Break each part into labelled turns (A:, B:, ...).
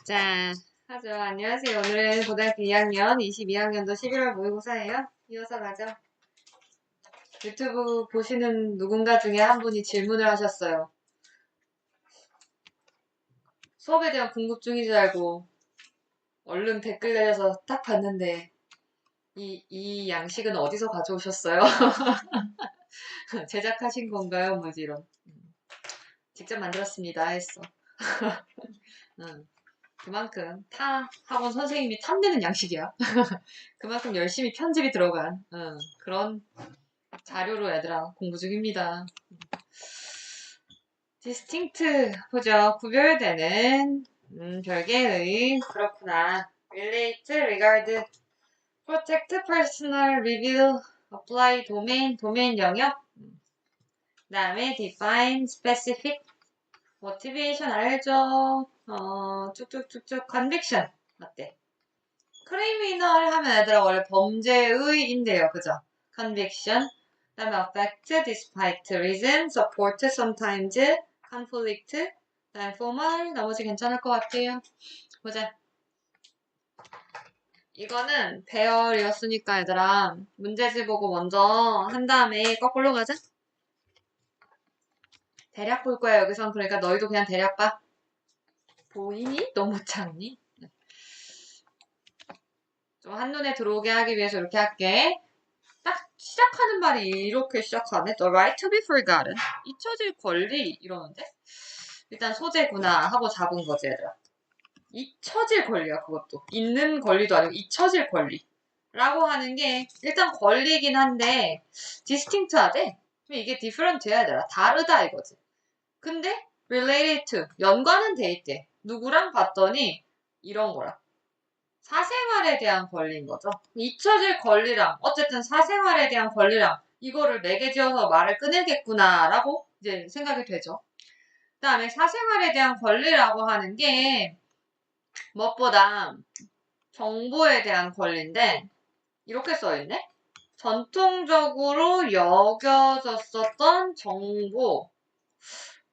A: 자, 하죠. 안녕하세요. 오늘은 고등학교 2학년 22학년도 11월 모의고사예요. 이어서 가죠. 유튜브 보시는 누군가 중에 한 분이 질문을 하셨어요. 수업에 대한 궁금증인 줄 알고 얼른 댓글 내려서 딱 봤는데 이 양식은 어디서 가져오셨어요? 제작하신 건가요? 뭐지 이런. 직접 만들었습니다 했어. 응. 그만큼 타 학원 선생님이 탐내는 양식이야. 그만큼 열심히 편집이 들어간 그런 자료로 얘들아 공부 중입니다. distinct 보죠. 구별되는 별개의 그렇구나. relate, regard, protect, personal, reveal, apply, domain 영역. 그 다음에 define, specific, motivation 알죠? 쭉쭉쭉쭉 conviction 어때? 크리미널 하면 얘들아 원래 범죄의인데요. 그죠? conviction 그 다음에 affect, despite, reason, support, sometimes, conflict 그 다음에 formal 나머지 괜찮을 것 같아요. 보자. 이거는 배열이었으니까 얘들아 문제지 보고 먼저 한 다음에 거꾸로 가자. 대략 볼 거야 여기선. 그러니까 너희도 그냥 대략 봐. 보이니? 너무 작니? 좀 한눈에 들어오게 하기 위해서 이렇게 할게. 딱 시작하는 말이 이렇게 시작하네. The right to be forgotten. 잊혀질 권리 이러는데? 일단 소재구나 하고 잡은 거지 얘들아. 잊혀질 권리야 그것도. 있는 권리도 아니고 잊혀질 권리. 라고 하는 게 일단 권리긴 한데 distinct하대. 이게 different야 얘들아. 다르다 이거지. 근데 related to 연관은 돼 있대. 누구랑 봤더니 이런 거라. 사생활에 대한 권리인 거죠. 잊혀질 권리랑 어쨌든 사생활에 대한 권리랑 이거를 매개지어서 말을 꺼내겠구나라고 이제 생각이 되죠. 그 다음에 사생활에 대한 권리라고 하는 게 무엇보다 정보에 대한 권리인데 이렇게 써있네. 전통적으로 여겨졌었던 정보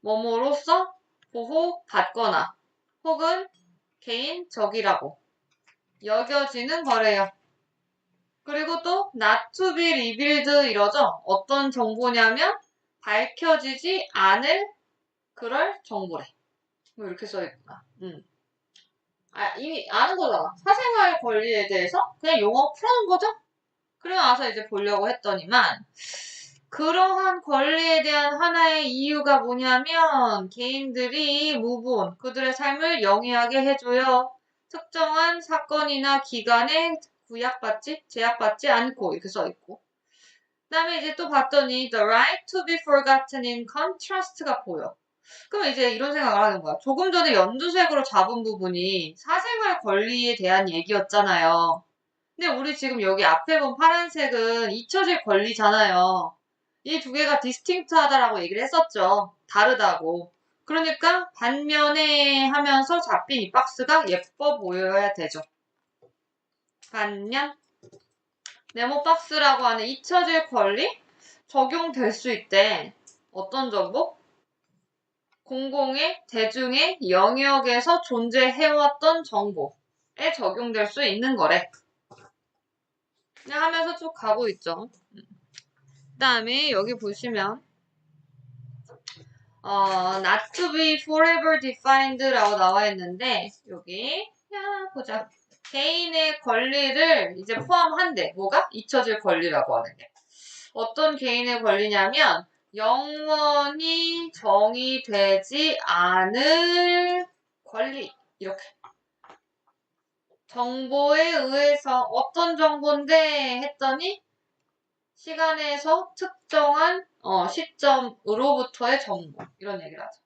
A: 뭐뭐로써 보호받거나 혹은 개인적이라고 여겨지는 거래요. 그리고 또 not to be revealed 이러죠. 어떤 정보냐면 밝혀지지 않을 그럴 정보래. 뭐 이렇게 써있구나. 이미 아는 거잖아. 사생활 권리에 대해서 그냥 용어 풀어놓은 거죠? 그러고 나서 이제 보려고 했더니만 그러한 권리에 대한 하나의 이유가 뭐냐면 개인들이 무분 그들의 삶을 영위하게 해줘요. 특정한 사건이나 기간에 제약받지 않고 이렇게 써있고 그 다음에 이제 또 봤더니 the right to be forgotten in contrast가 보여. 그럼 이제 이런 생각을 하는 거야. 조금 전에 연두색으로 잡은 부분이 사생활 권리에 대한 얘기였잖아요. 근데 우리 지금 여기 앞에 본 파란색은 잊혀질 권리잖아요. 이 두 개가 디스팅트하다라고 얘기를 했었죠. 다르다고. 그러니까 반면에 하면서 잡힌 이 박스가 예뻐 보여야 되죠. 반면 네모 박스라고 하는 잊혀질 권리 적용될 수 있대. 어떤 정보? 공공의 대중의 영역에서 존재해왔던 정보에 적용될 수 있는 거래. 그냥 하면서 쭉 가고 있죠. 그 다음에 여기 보시면 not to be forever defined라고 나와 있는데 여기 보자. 개인의 권리를 이제 포함한대. 뭐가? 잊혀질 권리라고 하는 게. 어떤 개인의 권리냐면 영원히 정의되지 않을 권리. 이렇게. 정보에 의해서 어떤 정보인데 했더니 시간에서 특정한 시점으로부터의 정보 이런 얘기를 하죠.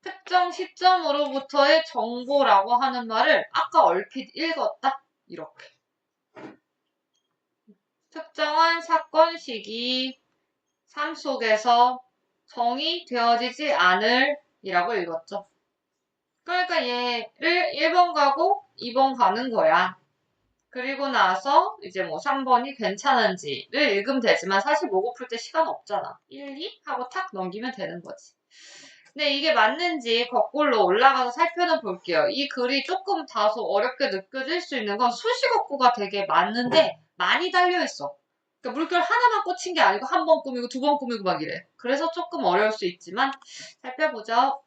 A: 특정 시점으로부터의 정보라고 하는 말을 아까 얼핏 읽었다 이렇게 특정한 사건 시기 삶 속에서 정의되어지지 않을 이라고 읽었죠. 그러니까 얘를 1번 가고 2번 가는 거야. 그리고 나서 이제 뭐 3번이 괜찮은지를 읽으면 되지만 사실 모고 풀 때 시간 없잖아. 1, 2 하고 탁 넘기면 되는 거지. 근데 이게 맞는지 거꾸로 올라가서 살펴는 볼게요. 이 글이 조금 다소 어렵게 느껴질 수 있는 건 수식어구가 되게 많은데 많이 달려있어. 그러니까 물결 하나만 꽂힌 게 아니고 한 번 꾸미고 두 번 꾸미고 막 이래. 그래서 조금 어려울 수 있지만 살펴보죠.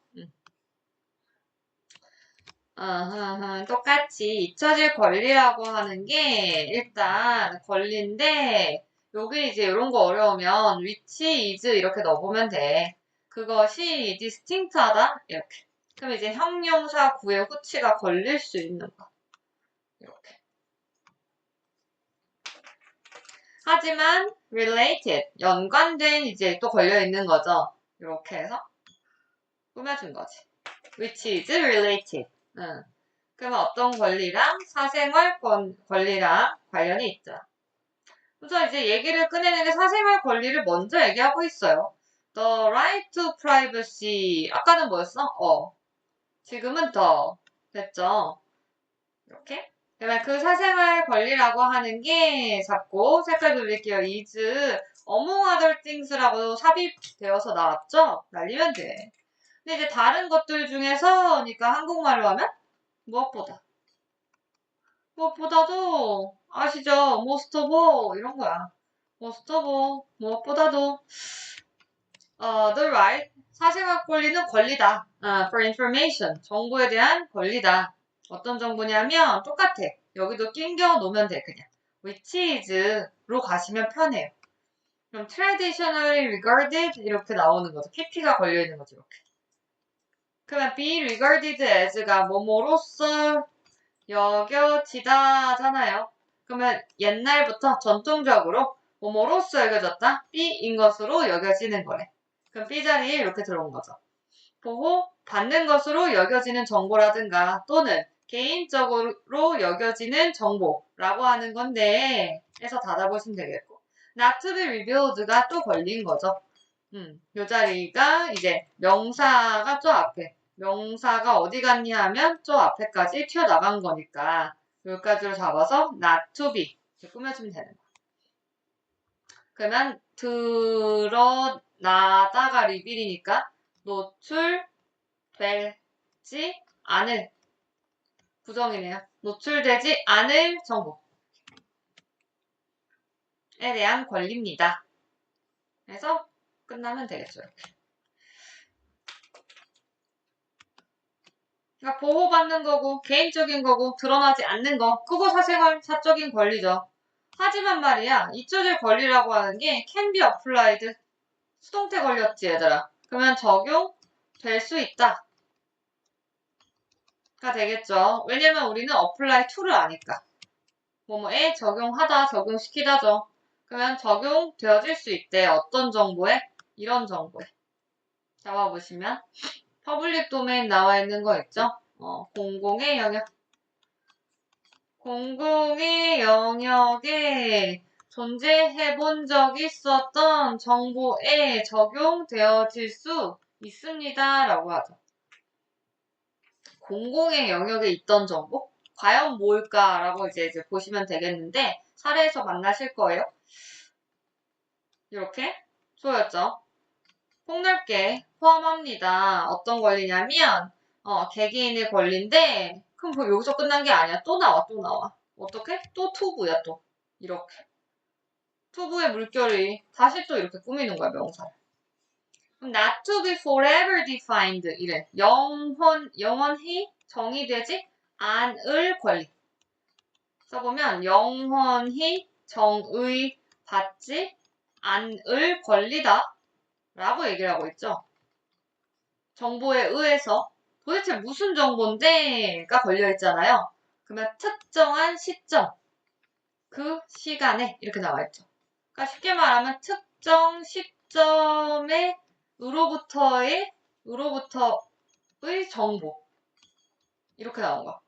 A: 똑같이 잊혀질 권리라고 하는 게 일단 권리인데 여기 이제 이런 거 어려우면 which is 이렇게 넣어보면 돼. 그것이 distinct하다 이렇게. 그럼 이제 형용사 구의 후치가 걸릴 수 있는 거 이렇게. 하지만 related 연관된 이제 또 걸려 있는 거죠. 이렇게 해서 꾸며준 거지. which is related. 응. 그러면 어떤 권리랑 사생활 권리랑 관련이 있죠. 그래서 이제 얘기를 꺼내는 게 사생활 권리를 먼저 얘기하고 있어요. The right to privacy. 아까는 뭐였어? 지금은 더 됐죠. 이렇게. 그러면 그 사생활 권리라고 하는 게 자꾸 색깔 돌릴게요. is among other things라고 삽입되어서 나왔죠? 날리면 돼. 근데 이제 다른 것들 중에서 그러니까 한국말로 하면 무엇보다. 무엇보다도 아시죠? most of all 이런 거야. most of all 무엇보다도 the right 사생활 권리는 권리다. for information 정보에 대한 권리다. 어떤 정보냐면 똑같아. 여기도 낑겨 놓으면 돼 그냥. which is로 가시면 편해요. 그럼 traditionally regarded 이렇게 나오는 거죠. pp가 걸려 있는 거죠. 이렇게. 그러면 be regarded as가 뭐뭐로서 여겨지다잖아요. 그러면 옛날부터 전통적으로 뭐뭐로서 여겨졌다? B인 것으로 여겨지는 거래. 그럼 B 자리에 이렇게 들어온 거죠. 보호 받는 것으로 여겨지는 정보라든가 또는 개인적으로 여겨지는 정보라고 하는 건데 해서 닫아보시면 되겠고 not to be revealed가 또 걸린 거죠. 요 자리가 이제 명사가 저 앞에 명사가 어디 갔니 하면 저 앞에까지 튀어나간 거니까 여기까지로 잡아서 not to be 이렇게 꾸며주면 되는 거야. 그러면 드러나다가 리빌이니까 노출되지 않을 부정이네요. 노출되지 않을 정보에 대한 권리입니다. 그래서 끝나면 되겠죠. 이렇게. 그러니까 보호받는 거고 개인적인 거고 드러나지 않는 거 그거 사생활 사적인 권리죠. 하지만 말이야 잊혀질 권리라고 하는 게 can be applied 수동태 걸렸지 얘들아. 그러면 적용될 수 있다 가 되겠죠. 왜냐면 우리는 apply to를 아니까 뭐뭐에 적용하다 적용시키다죠. 그러면 적용되어질 수 있대. 어떤 정보에? 이런 정보에. 잡아보시면 퍼블릭 도메인 나와 있는 거 있죠? 공공의 영역. 공공의 영역에 존재해 본 적 있었던 정보에 적용되어질 수 있습니다. 라고 하죠. 공공의 영역에 있던 정보? 과연 뭘까라고 이제 보시면 되겠는데 사례에서 만나실 거예요. 이렇게 조였죠. 폭넓게 포함합니다. 어떤 권리냐면 개개인의 권리인데 그럼 뭐 여기서 끝난 게 아니야. 또 나와. 어떻게? 또 투부야 또. 이렇게. 투부의 물결이 다시 또 이렇게 꾸미는 거야 명사를. 그럼 not to be forever defined 이래. 영원히 정의되지 않을 권리. 써보면 영원히 정의받지 않을 권리다 라고 얘기를 하고 있죠. 정보에 의해서 도대체 무슨 정보인데가 걸려있잖아요. 그러면 특정한 시점, 그 시간에 이렇게 나와있죠. 그러니까 쉽게 말하면 특정 시점에 으로부터의 정보 이렇게 나온 거야.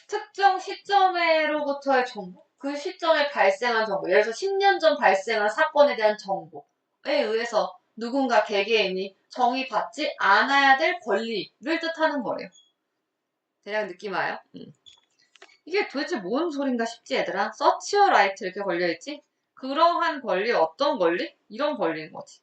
A: 특정 시점으로부터의 정보, 그 시점에 발생한 정보, 예를 들어서 10년 전 발생한 사건에 대한 정보에 의해서 누군가 개개인이 정의받지 않아야 될 권리를 뜻하는 거래요. 대략 느낌 와요? 이게 도대체 뭔 소린가 싶지 얘들아? 서치어 라이트 이렇게 걸려있지? 그러한 권리 어떤 권리? 이런 권리인 거지.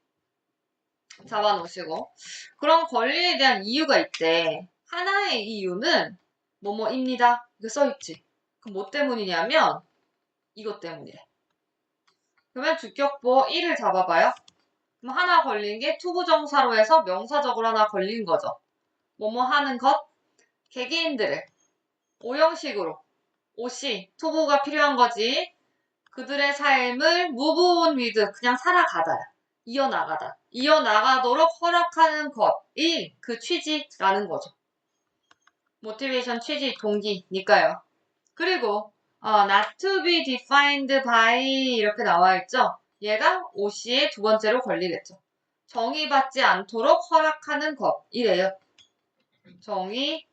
A: 잡아놓으시고. 그런 권리에 대한 이유가 있대. 하나의 이유는 뭐뭐입니다. 이거 써있지. 그럼 뭐 때문이냐면 이것 때문이래. 그러면 주격보 1을 잡아봐요. 그럼 하나 걸린 게 투부정사로 해서 명사적으로 하나 걸린 거죠. 뭐뭐 하는 것, 개개인들을 오형식으로 오씨, 투부가 필요한 거지. 그들의 삶을 move on with, 그냥 살아가다, 이어나가다, 이어나가도록 허락하는 것이 그 취지라는 거죠. 모티베이션 취지 동기니까요. 그리고 not to be defined by 이렇게 나와 있죠. 얘가 OC의 두 번째로 걸리겠죠. 정의받지 않도록 허락하는 것이래요. 정의받지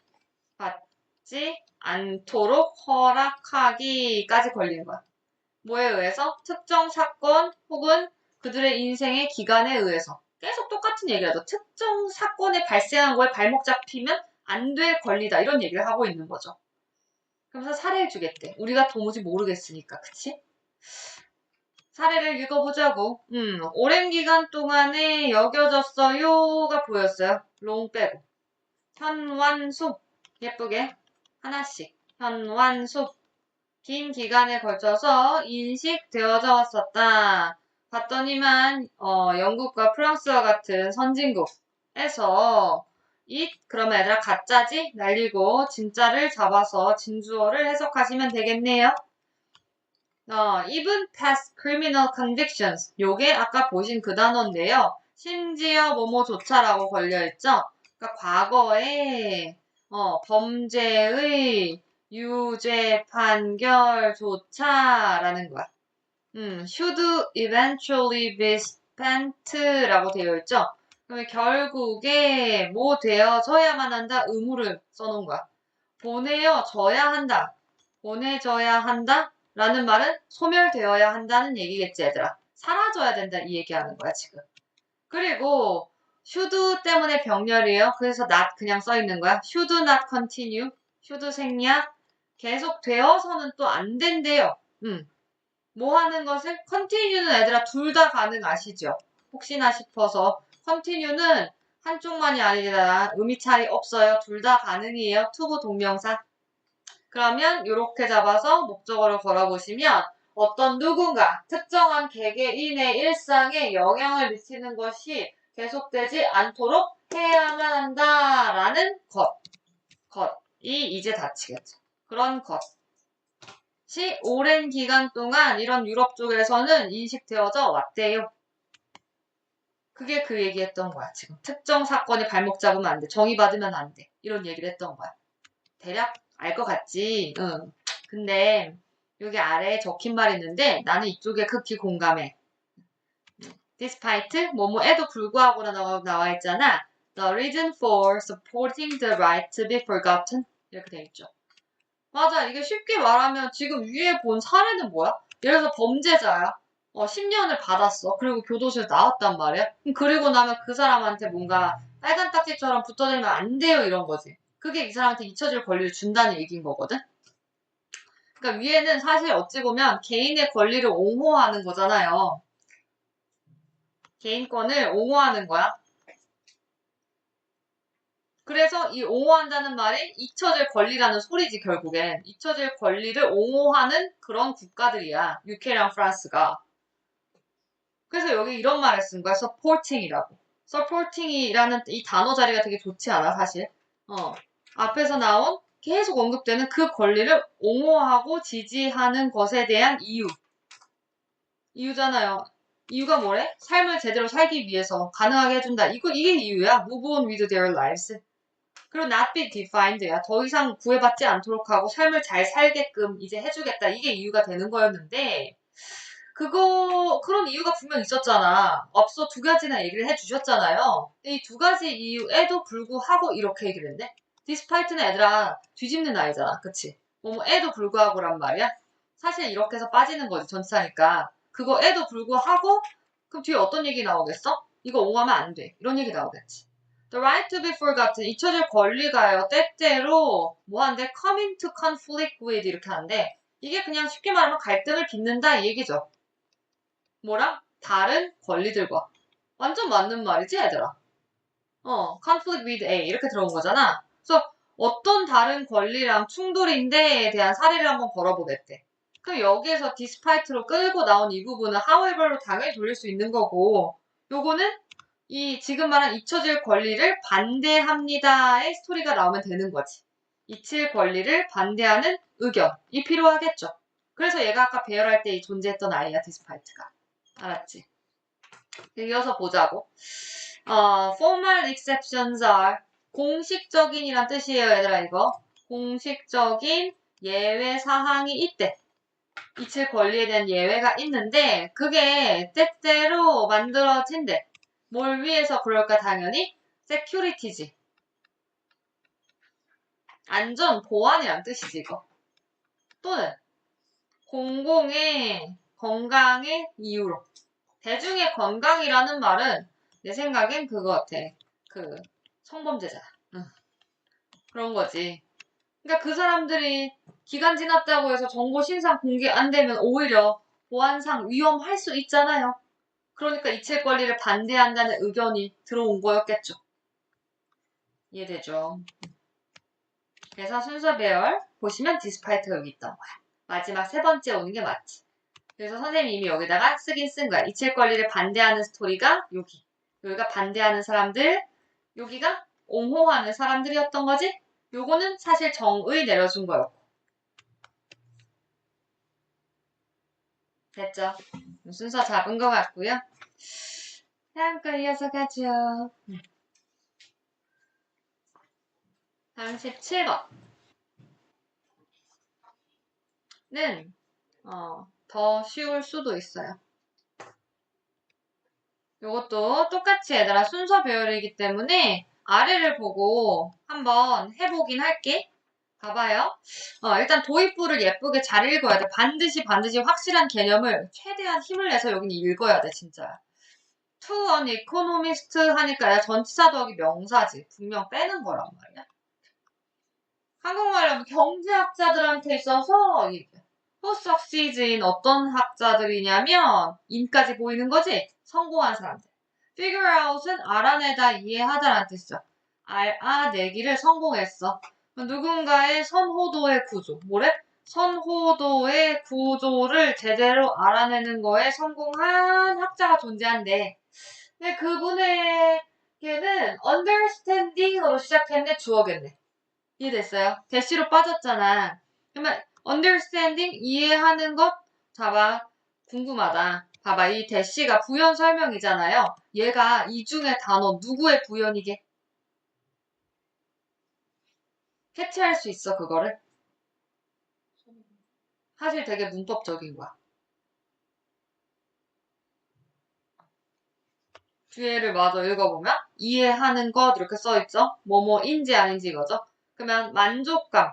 A: 않도록 허락하기까지 걸리는 거야. 뭐에 의해서? 특정 사건 혹은 그들의 인생의 기간에 의해서. 계속 똑같은 얘기하죠. 특정 사건에 발생한 거에 발목 잡히면 안 될 권리다. 이런 얘기를 하고 있는 거죠. 그러면서 사례를 주겠대. 우리가 도무지 모르겠으니까. 그치? 사례를 읽어보자고. 오랜 기간 동안에 여겨졌어요가 보였어요. 롱 빼고. 현완숙. 예쁘게. 하나씩. 현완숙. 긴 기간에 걸쳐서 인식되어져 왔었다. 봤더니만 영국과 프랑스와 같은 선진국에서 그러면 얘들아 가짜지? 날리고 진짜를 잡아서 진주어를 해석하시면 되겠네요. even past criminal convictions. 요게 아까 보신 그 단어인데요. 심지어 뭐뭐조차라고 걸려있죠. 그러니까 과거에 범죄의 유죄 판결조차라는 거야. should eventually be spent라고 되어 있죠. 그러면 결국에 뭐 되어져야만 한다? 의무를 써놓은 거야. 보내어져야 한다. 보내져야 한다? 라는 말은 소멸되어야 한다는 얘기겠지, 얘들아. 사라져야 된다, 이 얘기하는 거야, 지금. 그리고 should 때문에 병렬이에요. 그래서 not 그냥 써있는 거야. should not continue. should 생략. 계속 되어서는 또 안 된대요. 뭐 하는 것을? continue는 얘들아 둘 다 가능하시죠? 혹시나 싶어서 continue는 한쪽만이 아니라 의미 차이 없어요. 둘 다 가능해요. 투부 동명사. 그러면 이렇게 잡아서 목적어를 걸어보시면 어떤 누군가 특정한 개개인의 일상에 영향을 미치는 것이 계속되지 않도록 해야만 한다라는 것이 이제 닫히겠죠. 그런 것이 오랜 기간 동안 이런 유럽 쪽에서는 인식되어져 왔대요. 그게 그 얘기했던 거야. 지금 특정 사건에 발목 잡으면 안 돼. 정의받으면 안 돼. 이런 얘기를 했던 거야. 대략 알 것 같지? 응. 근데 여기 아래에 적힌 말이 있는데 나는 이쪽에 극히 공감해. Despite 뭐뭐에도 불구하고라고 나와 있잖아. The reason for supporting the right to be forgotten 이렇게 돼 있죠. 맞아. 이게 쉽게 말하면 지금 위에 본 사례는 뭐야? 예를 들어서 범죄자야. 10년을 받았어. 그리고 교도소에 나왔단 말이야. 그리고 나면 그 사람한테 뭔가 빨간 딱지처럼 붙어들면 안 돼요. 이런 거지. 그게 이 사람한테 잊혀질 권리를 준다는 얘기인 거거든. 그러니까 위에는 사실 어찌 보면 개인의 권리를 옹호하는 거잖아요. 개인권을 옹호하는 거야. 그래서 이 옹호한다는 말이 잊혀질 권리라는 소리지 결국엔. 잊혀질 권리를 옹호하는 그런 국가들이야. UK랑 프랑스가. 그래서 여기 이런 말을 쓴 거야. supporting이라고. supporting이라는 이 단어 자리가 되게 좋지 않아 사실. 앞에서 나온 계속 언급되는 그 권리를 옹호하고 지지하는 것에 대한 이유잖아요. 이유가 뭐래? 삶을 제대로 살기 위해서 가능하게 해준다. 이게 이유야. Move on with their lives. 그리고 not be defined야. 더 이상 구애받지 않도록 하고 삶을 잘 살게끔 이제 해주겠다. 이게 이유가 되는 거였는데 그런 이유가 분명 있었잖아. 앞서 두 가지나 얘기를 해주셨잖아요. 이 두 가지 이유에도 불구하고 이렇게 얘기를 했네. despite는 얘들아 뒤집는 아이잖아. 그치? 에도 불구하고란 말이야. 사실 이렇게 해서 빠지는 거지. 전치사니까. 그거에도 불구하고 그럼 뒤에 어떤 얘기 나오겠어? 이거 옹호하면 안 돼. 이런 얘기 나오겠지. The right to be forgotten. 잊혀질 권리가요. 때때로 뭐한데? come into conflict with 이렇게 하는데 이게 그냥 쉽게 말하면 갈등을 빚는다 이 얘기죠. 뭐랑? 다른 권리들과. 완전 맞는 말이지, 얘들아. conflict with A 이렇게 들어온 거잖아. 그래서 어떤 다른 권리랑 충돌인데에 대한 사례를 한번 걸어보겠대. 그럼 여기에서 despite로 끌고 나온 이 부분은 however로 당연히 돌릴 수 있는 거고, 요거는 이 지금 말한 잊혀질 권리를 반대합니다의 스토리가 나오면 되는 거지. 잊힐 권리를 반대하는 의견이 필요하겠죠. 그래서 얘가 아까 배열할 때 존재했던 아이야, despite가. 알았지? 이어서 보자고. formal exceptions are 공식적인이란 뜻이에요, 얘들아, 이거. 공식적인 예외 사항이 있대. 잊힐 권리에 대한 예외가 있는데 그게 때때로 만들어진대. 뭘 위해서 그럴까? 당연히 security지. 안전, 보안이란 뜻이지, 이거. 또는 공공의 건강의 이유로. 대중의 건강이라는 말은 내 생각엔 그거 같아. 그 성범죄자. 응. 그런 거지. 그러니까 그 사람들이 기간 지났다고 해서 정보 신상 공개 안 되면 오히려 보안상 위험할 수 있잖아요. 그러니까 이체 권리를 반대한다는 의견이 들어온 거였겠죠. 이해되죠? 그래서 순서 배열 보시면 디스파이트가 여기 있던 거야. 마지막 세 번째 오는 게 맞지. 그래서 선생님이 이미 여기다가 쓰긴 쓴 거야. 이체 권리를 반대하는 스토리가 여기. 여기가 반대하는 사람들, 여기가 옹호하는 사람들이었던 거지? 요거는 사실 정의 내려준 거였고. 됐죠? 순서 잡은 것 같고요. 다음 거 이어서 가죠. 다음 17번는 더 쉬울 수도 있어요. 이것도 똑같이 얘들아 순서 배열이기 때문에 아래를 보고 한번 해보긴 할게. 봐봐요. 일단 도입부를 예쁘게 잘 읽어야 돼. 반드시 확실한 개념을 최대한 힘을 내서 여기는 읽어야 돼, 진짜. to an economist 하니까 전치사 더하기 명사지. 분명 빼는 거란 말이야. 한국말로 하면 경제학자들한테 있어서 who succeeds인 어떤 학자들이냐면 인까지 보이는 거지. 성공한 사람들. figure out은 알아내다, 이해하다라는 뜻이죠. 알아내기를 성공했어. 누군가의 선호도의 구조. 뭐래? 선호도의 구조를 제대로 알아내는 거에 성공한 학자가 존재한대. 근데 그분에게는 understanding으로 시작했네, 주어겠네. 이해됐어요? 대시로 빠졌잖아. 그러면 understanding, 이해하는 것, 봐봐. 궁금하다. 봐봐, 이 대시가 부연 설명이잖아요. 얘가 이 중에 단어 누구의 부연이게? 캐치할 수 있어, 그거를? 사실 되게 문법적인 거야. 뒤에를 마저 읽어보면 이해하는 것 이렇게 써있죠? 뭐뭐인지 아닌지 이거죠? 그러면 만족감.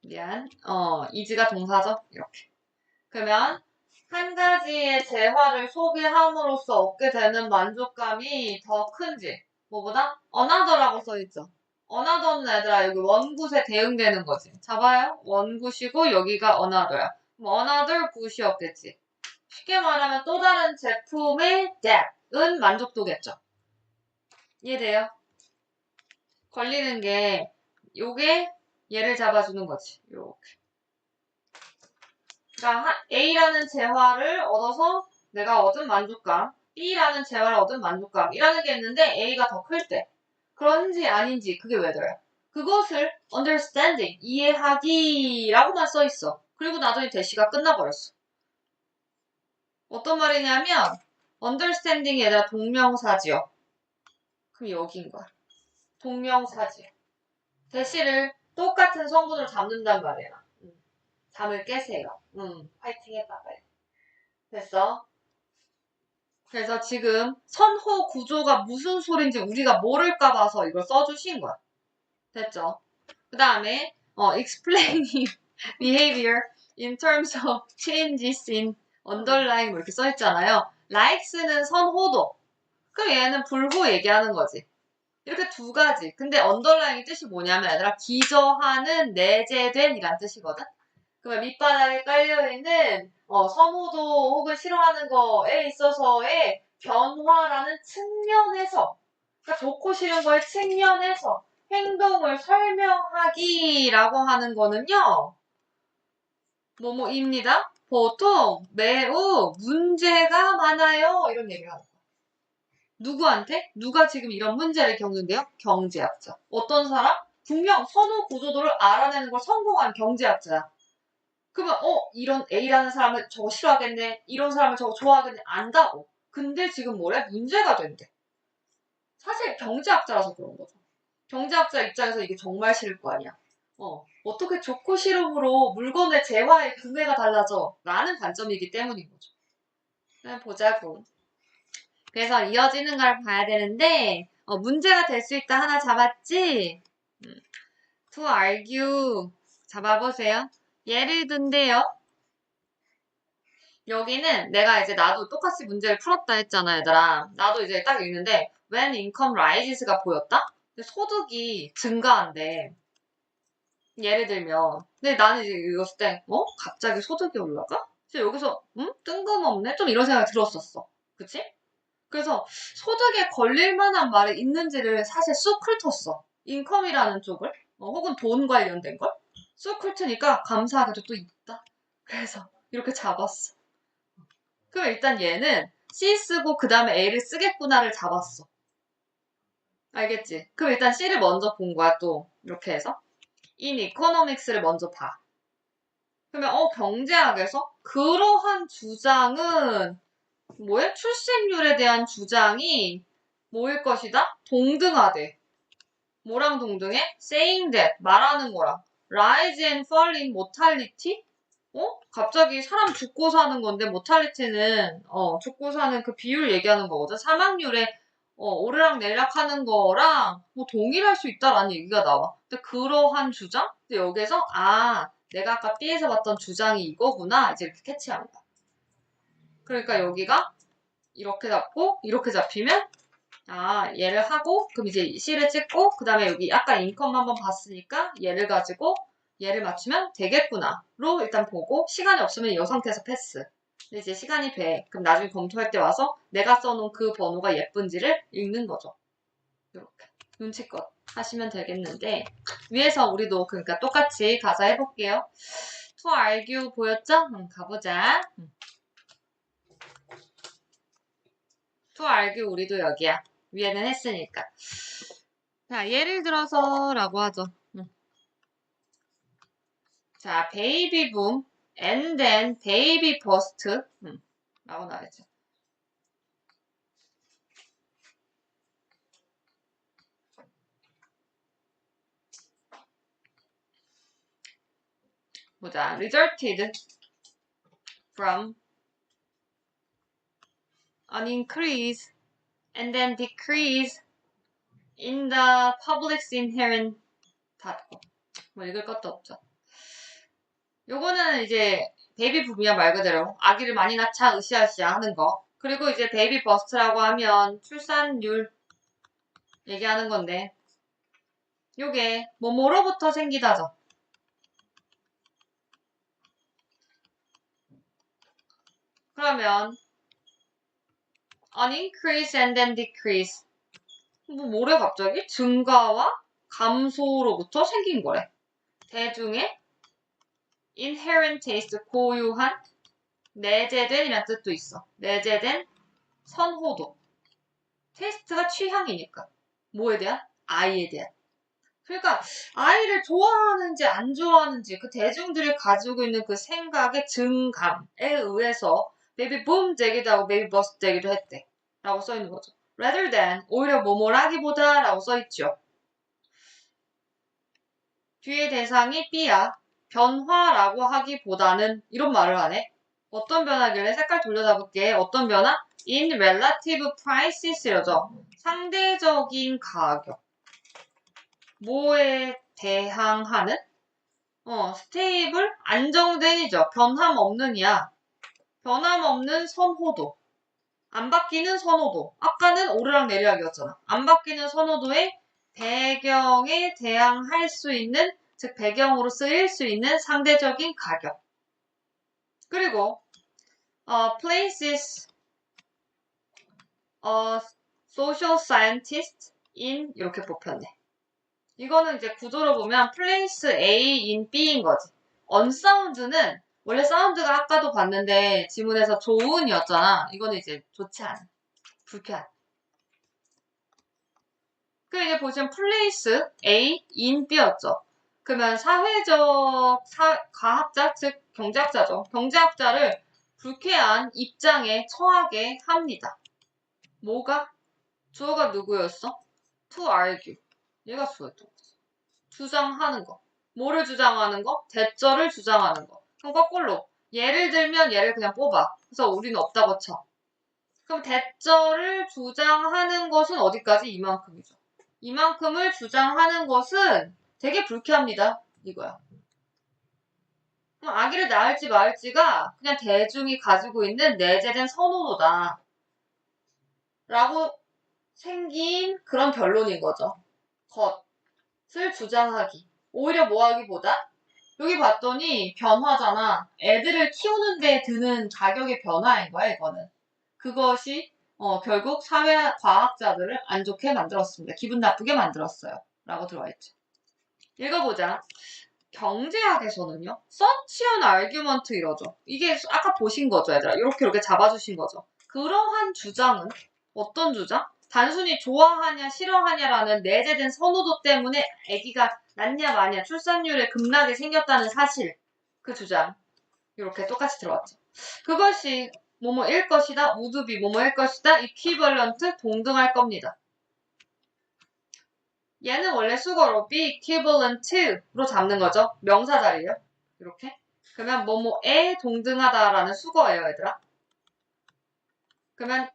A: 미안. 이지가 동사죠? 이렇게. 그러면 한 가지의 재화를 소비함으로써 얻게 되는 만족감이 더 큰지 뭐보다 another라고 써있죠. another는 얘들아 여기 원굿에 대응되는 거지. 잡아요. 원굿이고 여기가 another야. 그럼 another 굿이었겠지. 쉽게 말하면 또 다른 제품의 depth은 만족도겠죠. 이해돼요? 걸리는 게 요게 얘를 잡아주는 거지. 요렇게. 그러니까 A라는 재화를 얻어서 내가 얻은 만족감, B라는 재화를 얻은 만족감이라는 게 있는데 A가 더 클 때. 그런지 아닌지 그게 왜 돼요? 그것을 understanding, 이해하기라고만 써있어. 그리고 나중에 대시가 끝나버렸어. 어떤 말이냐면 understanding이 얘들아 동명사지요. 그럼 여기인 거야. 동명사지. 대시를 똑같은 성분으로 잡는단 말이야. 잠을 깨세요. 파이팅 해봐, 빨리. 됐어? 그래서 지금 선호 구조가 무슨 소린지 우리가 모를까 봐서 이걸 써주신 거야. 됐죠? 그 다음에 explaining behavior in terms of changes in underlying 뭐 이렇게 써있잖아요. likes는 선호도. 그럼 얘는 불호 얘기하는 거지. 이렇게 두 가지. 근데 underlying의 뜻이 뭐냐면 얘들아 기저하는 내재된 이란 뜻이거든. 그러면 밑바닥에 깔려있는 선호도 혹은 싫어하는 거에 있어서의 변화라는 측면에서 그러니까 좋고 싫은 거의 측면에서 행동을 설명하기라고 하는 거는요. 뭐뭐입니다. 보통 매우 문제가 많아요. 이런 얘기를 하는 거예요. 누구한테? 누가 지금 이런 문제를 겪는데요? 경제학자. 어떤 사람? 분명 선호 구조도를 알아내는 걸 성공한 경제학자야. 그러면 이런 A라는 사람은 저거 싫어하겠네. 이런 사람은 저거 좋아하겠네. 안다고. 근데 지금 뭐래? 문제가 된대. 사실 경제학자라서 그런 거죠. 경제학자 입장에서 이게 정말 싫을 거 아니야. 어떻게 좋고 싫음으로 물건의 재화의 구매가 달라져? 라는 관점이기 때문인 거죠. 그냥 보자고. 그래서 이어지는 걸 봐야 되는데 문제가 될 수 있다 하나 잡았지? to argue 잡아보세요. 예를 든데요. 여기는 내가 이제 나도 똑같이 문제를 풀었다 했잖아, 얘들아. 나도 이제 딱 읽는데 when income rises가 보였다? 소득이 증가한대. 예를 들면 근데 나는 이제 읽었을 때 갑자기 소득이 올라가? 그래서 여기서 뜬금없네? 좀 이런 생각이 들었었어. 그치? 그래서 소득에 걸릴 만한 말이 있는지를 사실 쑥 훑었어. 인컴이라는 쪽을 혹은 돈 관련된 걸 쑥 훑으니까 감사하게도 또 있다. 그래서 이렇게 잡았어. 그럼 일단 얘는 C 쓰고 그 다음에 A를 쓰겠구나를 잡았어. 알겠지? 그럼 일단 C를 먼저 본 거야 또 이렇게 해서 in economics를 먼저 봐. 그러면 경제학에서 그러한 주장은 뭐야? 출생률에 대한 주장이 뭐일 것이다? 동등하대. 뭐랑 동등해? saying that 말하는 거랑 rise and fall in mortality? 갑자기 사람 죽고 사는 건데 mortality는 죽고 사는 그 비율 얘기하는 거거든. 사망률에 오르락 내리락 하는 거랑 뭐 동일할 수 있다라는 얘기가 나와. 근데 그러한 주장? 근데 여기서 내가 아까 B에서 봤던 주장이 이거구나 이제 이렇게 캐치한 거야. 그러니까 여기가 이렇게 잡고 이렇게 잡히면 얘를 하고 그럼 이제 C를 찍고 그 다음에 여기 아까 인컴 한번 봤으니까 얘를 가지고 얘를 맞추면 되겠구나로 일단 보고 시간이 없으면 이 상태에서 패스. 근데 이제 시간이 돼. 그럼 나중에 검토할 때 와서 내가 써놓은 그 번호가 예쁜지를 읽는 거죠. 이렇게 눈치껏 하시면 되겠는데 위에서 우리도 그러니까 똑같이 가자 해볼게요. to argue 보였죠? 가보자. to argue 우리도 여기야. 위에는 했으니까. 자, 예를 들어서라고 하죠. 자, 베이비 붐 and then 베이비 버스트 라고 나와있죠. 보자. resulted from an increase and then decrease in the public's inherent 뭐 읽을 것도 없죠. 요거는 이제 베이비 붐이야 말 그대로 아기를 많이 낳자 으쌰으쌰 하는 거. 그리고 이제 베이비 버스트라고 하면 출산율 얘기하는 건데 요게 뭐로부터 생기다죠. 그러면 an increase and then decrease 뭐래 갑자기? 증가와 감소로부터 생긴 거래. 대중의 inherent taste 고유한 내재된 이란 뜻도 있어. 내재된 선호도. 테이스트가 취향이니까. 뭐에 대한? 아이에 대한. 그러니까 아이를 좋아하는지 안 좋아하는지 그 대중들이 가지고 있는 그 생각의 증감에 의해서 베이비 붐 되기도 하고 베이비 버스트 되기도 했대. 라고 써있는 거죠. rather than 오히려 뭐뭐라기보다 라고 써있죠. 뒤에 대상이 B야. 변화라고 하기보다는 이런 말을 하네. 어떤 변화길래 색깔 돌려잡을게. 어떤 변화? in relative prices려죠. 상대적인 가격. 뭐에 대항하는? 스테이블? 안정된이죠. 변함없는이야. 변함없는 선호도. 안 바뀌는 선호도. 아까는 오르락 내리락이었잖아. 안 바뀌는 선호도의 배경에 대항할 수 있는 즉 배경으로 쓰일 수 있는 상대적인 가격. 그리고 places social scientist in 이렇게 뽑혔네. 이거는 이제 구조로 보면 place A in B인 거지. unsound는 원래 사운드가 아까도 봤는데 지문에서 좋은이었잖아. 이거는 이제 좋지 않은, 불쾌한. 그 이제 보시면 place A in B였죠. 그러면 사회적 과학자 즉 경제학자죠. 경제학자를 불쾌한 입장에 처하게 합니다. 뭐가? 주어가 누구였어? to argue. 얘가 주어였던 거지. 주장하는 거. 뭐를 주장하는 거? 대절을 주장하는 거. 그럼 거꾸로 예를 들면 얘를 그냥 뽑아. 그래서 우리는 없다고 쳐. 그럼 대절을 주장하는 것은 어디까지? 이만큼이죠. 이만큼을 주장하는 것은 되게 불쾌합니다. 이거야. 그럼 아기를 낳을지 말지가 그냥 대중이 가지고 있는 내재된 선호도다. 라고 생긴 그런 결론인 거죠. 것을 주장하기. 오히려 뭐 하기보다 여기 봤더니 변화잖아. 애들을 키우는 데 드는 가격의 변화인 거야, 이거는. 그것이 결국 사회 과학자들을 안 좋게 만들었습니다. 기분 나쁘게 만들었어요. 라고 들어와있죠. 읽어보자. 경제학에서는요. such an argument 이러죠. 이게 아까 보신 거죠, 얘들아. 이렇게 잡아주신 거죠. 그러한 주장은 어떤 주장? 단순히 좋아하냐 싫어하냐라는 내재된 선호도 때문에 아기가 낳냐 마냐 출산율이 급락이 생겼다는 사실. 그 주장. 이렇게 똑같이 들어왔죠. 그것이 뭐뭐일 것이다. would be 뭐뭐일 것이다. equivalent 동등할 겁니다. 얘는 원래 수거로 be equivalent로 잡는 거죠. 명사 자리예요. 이렇게. 그러면 뭐뭐에 동등하다라는 수거예요, 얘들아. 그러면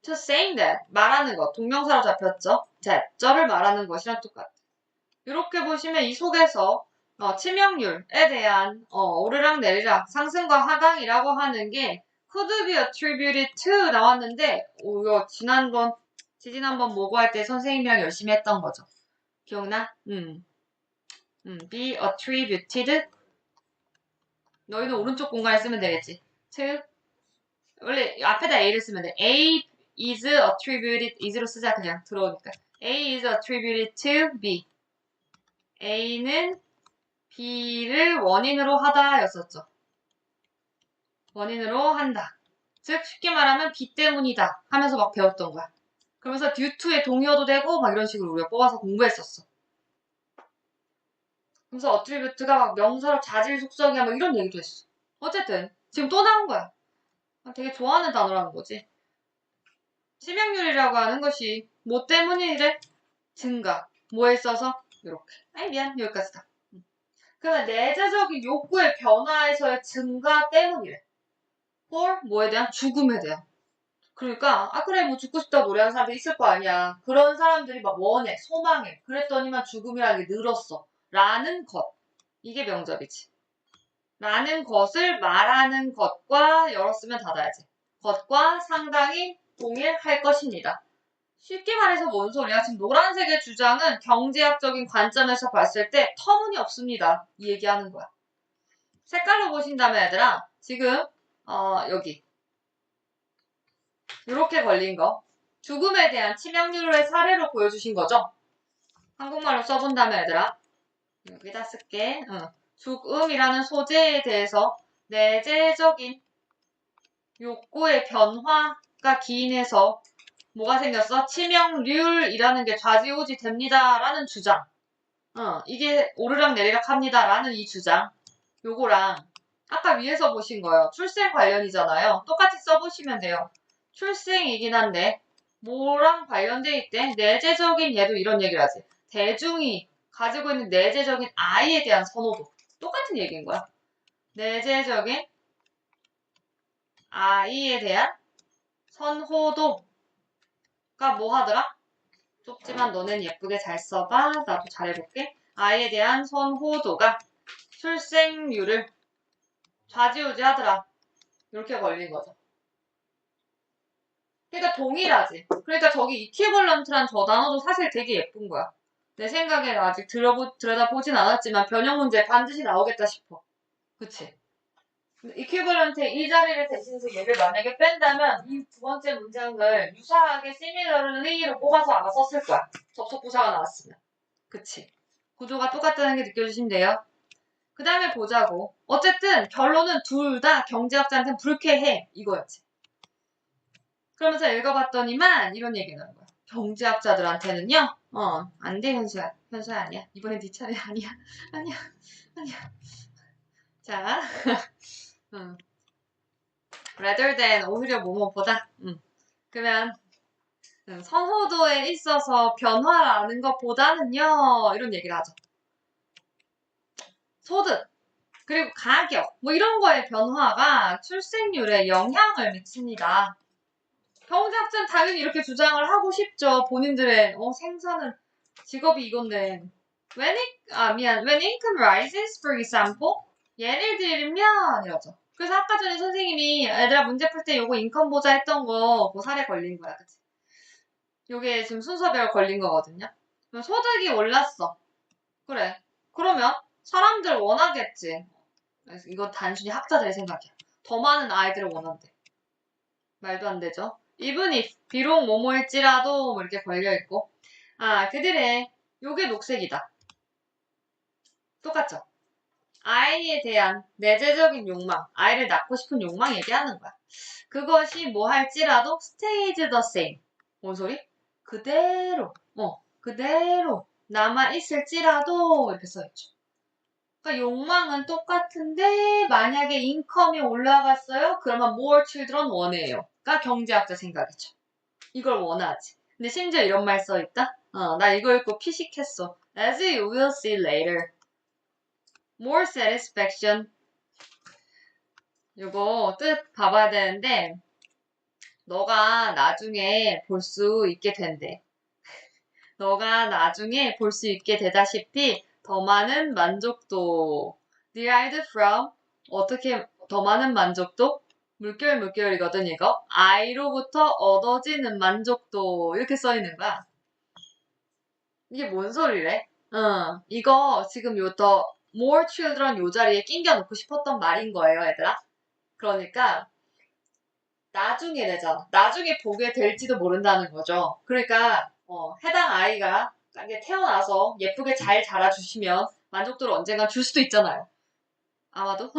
A: to saying that 말하는 것 동명사로 잡혔죠. that저를 말하는 것이랑 똑같아. 이렇게 보시면 이 속에서 치명률에 대한 오르락 내리락 상승과 하강이라고 하는 게 could be attributed to 나왔는데 이거 지난번 모고할 때 선생님이랑 열심히 했던 거죠. 기억나? be attributed 너희는 오른쪽 공간에 쓰면 되겠지. to 원래 앞에다 A를 쓰면 돼. A is attributed is로 쓰자 그냥 들어오니까. A is attributed to B. A는 B를 원인으로 하다 였었죠. 원인으로 한다. 즉 쉽게 말하면 B 때문이다 하면서 막 배웠던 거야. 그러면서 due to에 동의어도 되고 막 이런 식으로 우리가 뽑아서 공부했었어. 그래서 attribute가 막 명사로 자질 속성이야 막 이런 얘기도 했어. 어쨌든 지금 또 나온 거야. 되게 좋아하는 단어라는 거지. 치명률이라고 하는 것이 뭐 때문이래? 증가. 뭐에 있어서? 이렇게. 아이 미안 여기까지다. 그러면 내재적인 욕구의 변화에서의 증가 때문이래. or 뭐에 대한? 죽음에 대한. 그러니까 그래 뭐 죽고 싶다고 노래하는 사람들이 있을 거 아니야. 그런 사람들이 막 원해, 소망해. 그랬더니만 죽음이라는 게 늘었어. 라는 것. 이게 명접이지. 라는 것을 말하는 것과 열었으면 닫아야지. 것과 상당히 동일할 것입니다. 쉽게 말해서 뭔 소리야? 지금 노란색의 주장은 경제학적인 관점에서 봤을 때 터무니없습니다. 이 얘기하는 거야. 색깔로 보신다면 얘들아 지금 여기 이렇게 걸린 거 죽음에 대한 치명률의 사례로 보여주신 거죠? 한국말로 써본다면 얘들아 여기다 쓸게. 죽음이라는 소재에 대해서 내재적인 욕구의 변화가 기인해서 뭐가 생겼어? 치명률이라는 게 좌지우지 됩니다. 라는 주장. 이게 오르락 내리락 합니다. 라는 이 주장. 요거랑 아까 위에서 보신 거예요. 출생 관련이잖아요. 똑같이 써보시면 돼요. 출생이긴 한데 뭐랑 관련돼 있대? 내재적인 얘도 이런 얘기를 하지. 대중이 가지고 있는 내재적인 아이에 대한 선호도. 똑같은 얘기인 거야. 내재적인 아이에 대한 선호도가 뭐 하더라? 좁지만 너는 예쁘게 잘 써봐. 나도 잘해볼게. 아이에 대한 선호도가 출생률을 좌지우지 하더라. 이렇게 걸린 거죠. 그러니까 동일하지. 그러니까 저기 이퀴벌런트란 저 단어도 사실 되게 예쁜 거야. 내 생각에는 아직 들여다보진 않았지만 변형 문제 반드시 나오겠다 싶어. 그치? 이퀴벌런트의 이 자리를 대신해서 얘를 만약에 뺀다면 이 두 번째 문장을 유사하게 similarly로 뽑아서 아마 썼을 거야. 접속 부사가 나왔으면. 그치? 구조가 똑같다는 게 느껴지시면 돼요. 그 다음에 보자고. 어쨌든 결론은 둘 다 경제학자한테는 불쾌해. 이거였지. 그러면서 읽어봤더니만 이런 얘기가 나온 거야. 경제학자들한테는요. 안 돼, 현수야. 현수야 아니야. 이번엔 네 차례 아니야. 아니야. 아니야. 자, rather than 오히려 뭐뭐보다. 그러면 선호도에 있어서 변화라는 것보다는요. 이런 얘기를 하죠. 소득 그리고 가격 뭐 이런 거의 변화가 출생률에 영향을 미칩니다. 경제학자는 당연히 이렇게 주장을 하고 싶죠. 본인들의 생사는 직업이 이건데 when income rises, for example 예를 들면 이러죠. 그래서 아까 전에 선생님이 얘들아 문제 풀 때 요거 인컴 보자 했던 거 그 사례 걸린 거야. 그치? 요게 지금 순서대로 걸린 거거든요. 그럼 소득이 올랐어. 그래. 그러면 사람들 원하겠지. 이건 단순히 학자들의 생각이야. 더 많은 아이들을 원한대. 말도 안 되죠. even if 비록 뭐뭐일지라도 뭐 이렇게 걸려있고 그들의 요게 녹색이다. 똑같죠? 아이에 대한 내재적인 욕망, 아이를 낳고 싶은 욕망 얘기하는 거야. 그것이 뭐 할지라도 stays the same. 뭔 소리? 그대로 남아있을지라도 이렇게 써있죠. 그러니까 욕망은 똑같은데 만약에 인컴이 올라갔어요? 그러면 more children 원해요. 가 경제학자 생각이죠. 이걸 원하지. 근데 심지어 이런 말 써있다? 나 이거 읽고 피식했어. As you will see later. More satisfaction. 이거 뜻 봐봐야 되는데 너가 나중에 볼 수 있게 된대. 너가 나중에 볼 수 있게 되다시피 더 많은 만족도 derived from 어떻게 더 많은 만족도? 물결이거든 이거. I로부터 얻어지는 만족도 이렇게 써있는 거야. 이게 뭔 소리래? 이거 지금 더 more children 요 자리에 낑겨 놓고 싶었던 말인 거예요 얘들아. 그러니까 나중에 되잖아. 나중에 보게 될지도 모른다는 거죠. 그러니까 해당 아이가 태어나서 예쁘게 잘 자라주시면 만족도를 언젠가 줄 수도 있잖아요. 아마도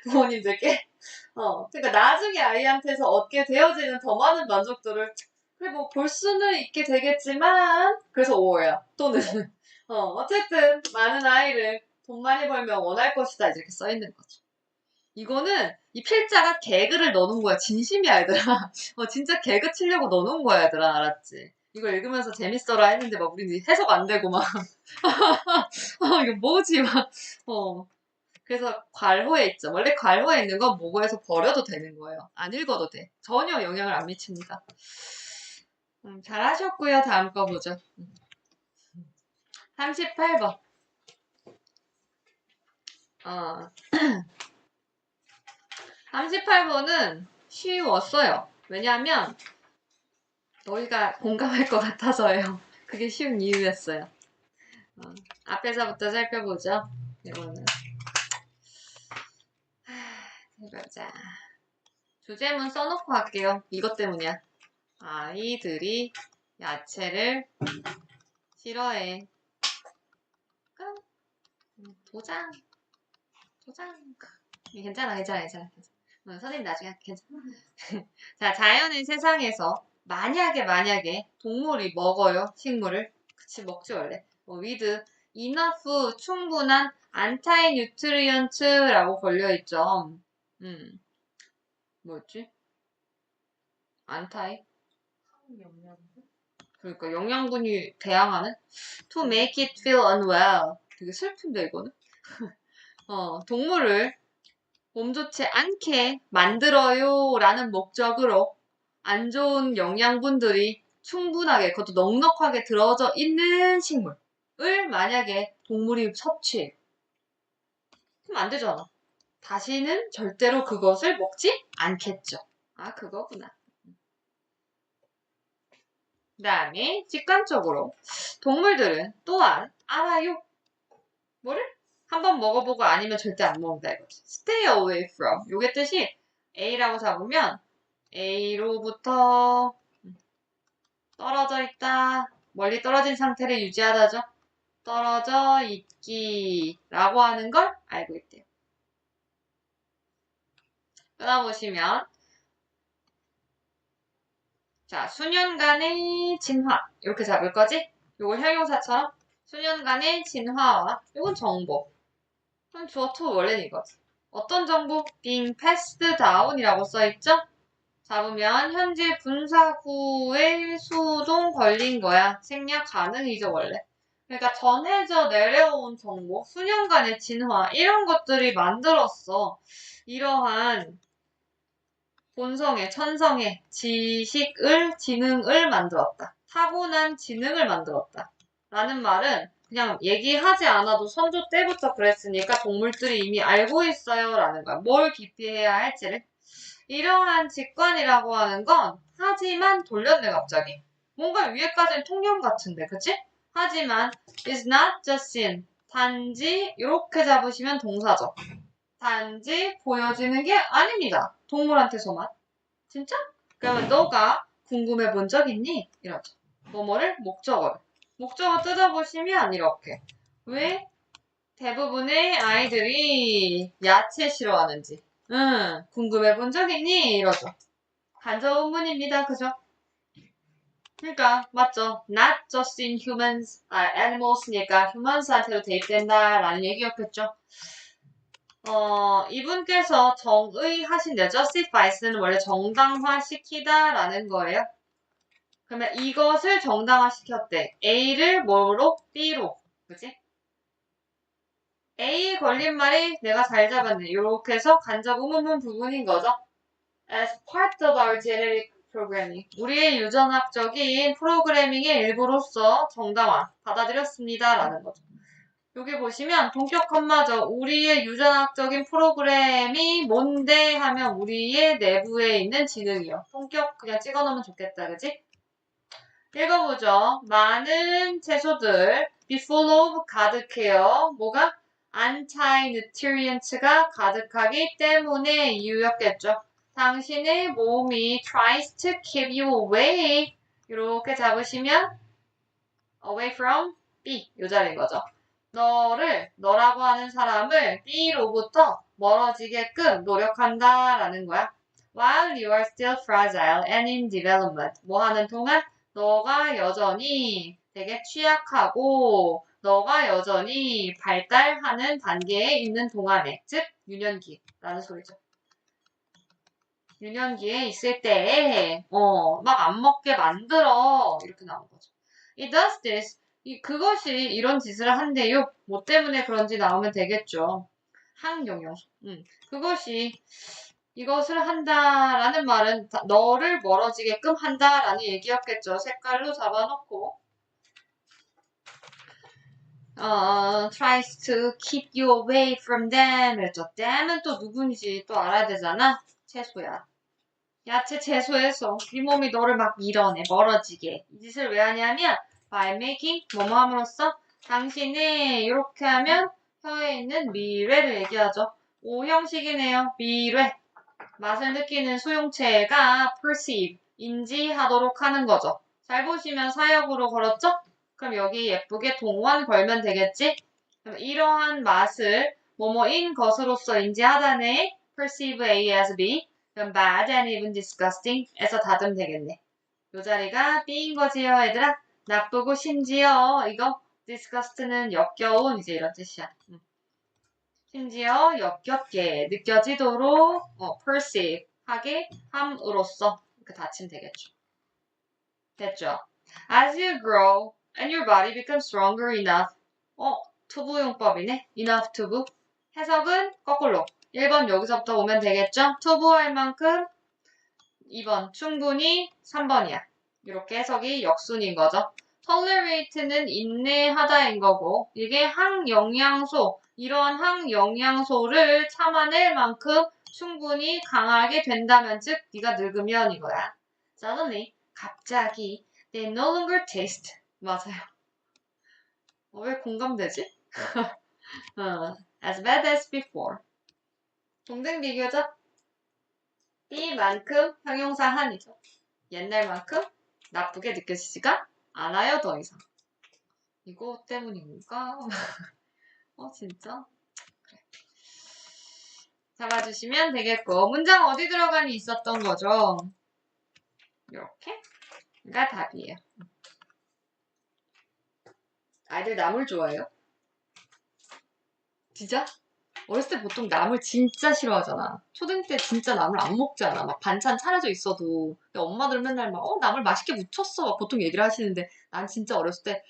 A: 부모님들께. 그러니까 나중에 아이한테서 얻게 되어지는 더 많은 만족도를 그래 뭐 볼 수는 있게 되겠지만 그래서 5야. 또는 어쨌든 많은 아이를 돈 많이 벌면 원할 것이다 이렇게 써 있는 거죠. 이거는 이 필자가 개그를 넣어놓은 거야. 진심이야 얘들아. 진짜 개그 치려고 넣어놓은 거야 얘들아. 알았지? 이거 읽으면서 재밌어라 했는데 막 우리 해석 안 되고 막 이거 뭐지 막 그래서 괄호에 있죠. 원래 괄호에 있는 건 모고에서 버려도 되는 거예요. 안 읽어도 돼. 전혀 영향을 안 미칩니다. 잘하셨고요. 다음 거 보죠. 38번. 38번은 쉬웠어요. 왜냐하면 너희가 공감할 것 같아서요. 그게 쉬운 이유였어요. 앞에서부터 살펴보죠. 이거는 해보자. 주제문 써놓고 할게요. 이것 때문이야. 아이들이 야채를 싫어해. 도장. 괜찮아. 선생님 나중에 할게. 괜찮아. 자, 자연의 세상에서 만약에 동물이 먹어요. 식물을. 그치, 먹지 원래. with enough 충분한 안타이 뉴트리언트라고 걸려있죠. 뭐였지? 안타이? 그러니까 영양분이 대항하는? To make it feel unwell. 되게 슬픈데 이거는? 동물을 몸 좋지 않게 만들어요 라는 목적으로 안 좋은 영양분들이 충분하게 그것도 넉넉하게 들어져 있는 식물을 만약에 동물이 섭취해. 그럼 안 되잖아. 다시는 절대로 그것을 먹지 않겠죠. 그거구나. 그 다음에 직관적으로 동물들은 또한 알아요. 뭐를? 한번 먹어보고 아니면 절대 안 먹는다 이거지. Stay away from. 요게 뜻이 A라고 잡으면 A로부터 떨어져 있다. 멀리 떨어진 상태를 유지하다죠. 떨어져 있기라고 하는 걸 알고 있대요. 끊어보시면 자, 수년간의 진화 이렇게 잡을 거지? 요걸 형용사처럼 수년간의 진화와 요건 정보. 그럼 주어 to 원래는 이거지. 어떤 정보? being passed down이라고 써있죠? 잡으면 현재 분사 후에 수동 걸린 거야. 생략 가능이죠 원래. 그러니까 전해져 내려온 정보, 수년간의 진화 이런 것들이 만들었어. 이러한 본성의, 천성의 지식을, 지능을 만들었다. 타고난 지능을 만들었다. 라는 말은 그냥 얘기하지 않아도 선조 때부터 그랬으니까 동물들이 이미 알고 있어요. 라는 거야. 뭘 기피해야 할지를. 이러한 직관이라고 하는 건 하지만 돌렸네 갑자기. 뭔가 위에까지는 통념 같은데 그치? 하지만 is not just seen. 단지 이렇게 잡으시면 동사죠. 단지 보여지는 게 아닙니다. 동물한테서만. 진짜? 그러면 너가 궁금해 본 적 있니? 이러죠. 뭐뭐를? 목적어를. 목적어 뜯어보시면 이렇게. 왜 대부분의 아이들이 야채 싫어하는지. 궁금해 본 적 있니? 이러죠. 간접문문입니다. 그죠? 그러니까 맞죠. Not just in humans, animals니까 humans한테도 대입된다라는 얘기였겠죠. 이분께서 정의하신대요. justify는 원래 정당화시키다라는 거예요. 그러면 이것을 정당화시켰대. A를 뭐로? B로. 그치? A에 걸린 말이 내가 잘 잡았네. 이렇게 해서 간접 의문문 부분인 거죠. As part of our genetic programming. 우리의 유전학적인 프로그래밍의 일부로서 정당화 받아들였습니다. 라는 거죠. 여기 보시면 동격 컴마죠. 우리의 유전학적인 프로그램이 뭔데 하면 우리의 내부에 있는 지능이요. 동격 그냥 찍어놓으면 좋겠다. 그치? 읽어보죠. 많은 채소들 be full of 가득해요. 뭐가? anti-nutrients가 가득하기 때문에 이유였겠죠. 당신의 몸이 tries to keep you away 이렇게 잡으시면 away from B 이 자리인 거죠. 너라고 하는 사람을 B로부터 멀어지게끔 노력한다라는 거야. While you are still fragile and in development. 뭐 하는 동안? 너가 여전히 되게 취약하고 너가 여전히 발달하는 단계에 있는 동안에 즉 유년기라는 소리죠. 유년기에 있을 때 막 안 먹게 만들어 이렇게 나온 거죠. It does this. 그것이 이런 짓을 한대요. 뭐 때문에 그런지 나오면 되겠죠. 항영양소. 그것이 이것을 한다라는 말은 너를 멀어지게끔 한다라는 얘기였겠죠. 색깔로 잡아놓고 tries to keep you away from them 그랬죠. them은 또 누군지 또 알아야 되잖아. 채소야. 야채 채소에서 네 몸이 너를 막 밀어내 멀어지게. 이 짓을 왜 하냐면 by making 뭐뭐 함으로써 당신이 이렇게 하면 혀에 있는 미뢰를 얘기하죠. O 형식이네요. 미뢰. 맛을 느끼는 수용체가 perceive, 인지하도록 하는 거죠. 잘 보시면 사역으로 걸었죠? 그럼 여기 예쁘게 동원 걸면 되겠지? 그럼 이러한 맛을 뭐뭐인 것으로서 인지하다네. perceive A as B. 그럼 bad and even disgusting 에서 닫으면 되겠네. 요 자리가 B인 거지요, 얘들아? 나쁘고 심지어 이거 disgust는 역겨운 이제 이런 뜻이야. 심지어 역겹게 느껴지도록 perceive 하게 함으로써 이렇게 닫히면 되겠죠. 됐죠? As you grow and your body becomes stronger enough. 투부용법이네. enough to. 해석은 거꾸로. 1번 여기서부터 오면 되겠죠? 투부할 만큼 2번 충분히 3번이야. 이렇게 해석이 역순인 거죠. tolerate는 인내하다인 거고 이게 항영양소 이러한 항영양소를 참아낼 만큼 충분히 강하게 된다면 즉 네가 늙으면 이거야. suddenly 갑자기 They no longer taste. 맞아요. 왜 공감되지? As bad as before. 동등 비교죠? 이만큼 형용사 한이죠. 옛날만큼 나쁘게 느껴지지가 않아요, 더 이상. 이거 때문인가? 진짜? 그래. 잡아주시면 되겠고, 문장 어디 들어가니 있었던 거죠? 이렇게가 답이에요. 아이들 나물 좋아해요? 진짜? 어렸을 때 보통 나물 진짜 싫어하잖아. 초등 때 진짜 나물 안 먹잖아. 막 반찬 차려져 있어도. 근데 엄마들 맨날 막, 나물 맛있게 무쳤어. 막 보통 얘기를 하시는데, 난 진짜 어렸을 때,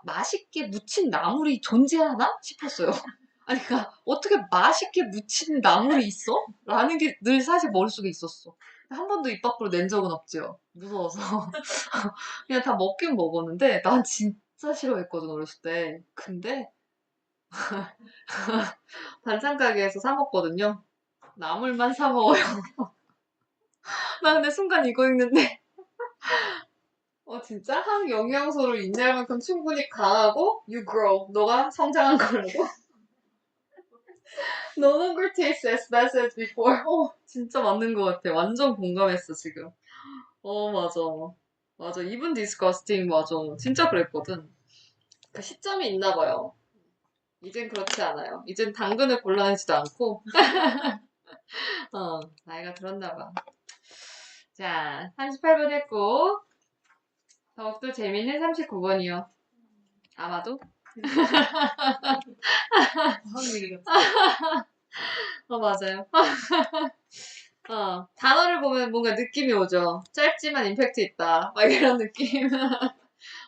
A: 맛있게 무친 나물이 존재하나? 싶었어요. 아니, 그니까, 어떻게 맛있게 무친 나물이 있어? 라는 게 늘 사실 머릿속에 있었어. 한 번도 입 밖으로 낸 적은 없지요. 무서워서. 그냥 다 먹긴 먹었는데, 난 진짜 싫어했거든, 어렸을 때. 근데, 반찬 가게에서 사 먹거든요. 나물만 사 먹어요. 나 근데 순간 이거 읽는데 진짜 한 영양소를 인내할 만큼 충분히 강하고 you grow. 너가 성장한 거라고. No longer taste as bad as before. 진짜 맞는 것 같아. 완전 공감했어 지금. 맞아. 맞아. even disgusting 맞아. 진짜 그랬거든. 그 시점이 있나 봐요. 이젠 그렇지 않아요. 이젠 당근을 곤란하지도 않고 나이가 들었나 봐. 자, 38번 했고 더욱더 재밌는 39번이요. 아마도? 맞아요. 단어를 보면 뭔가 느낌이 오죠. 짧지만 임팩트 있다. 막 이런 느낌.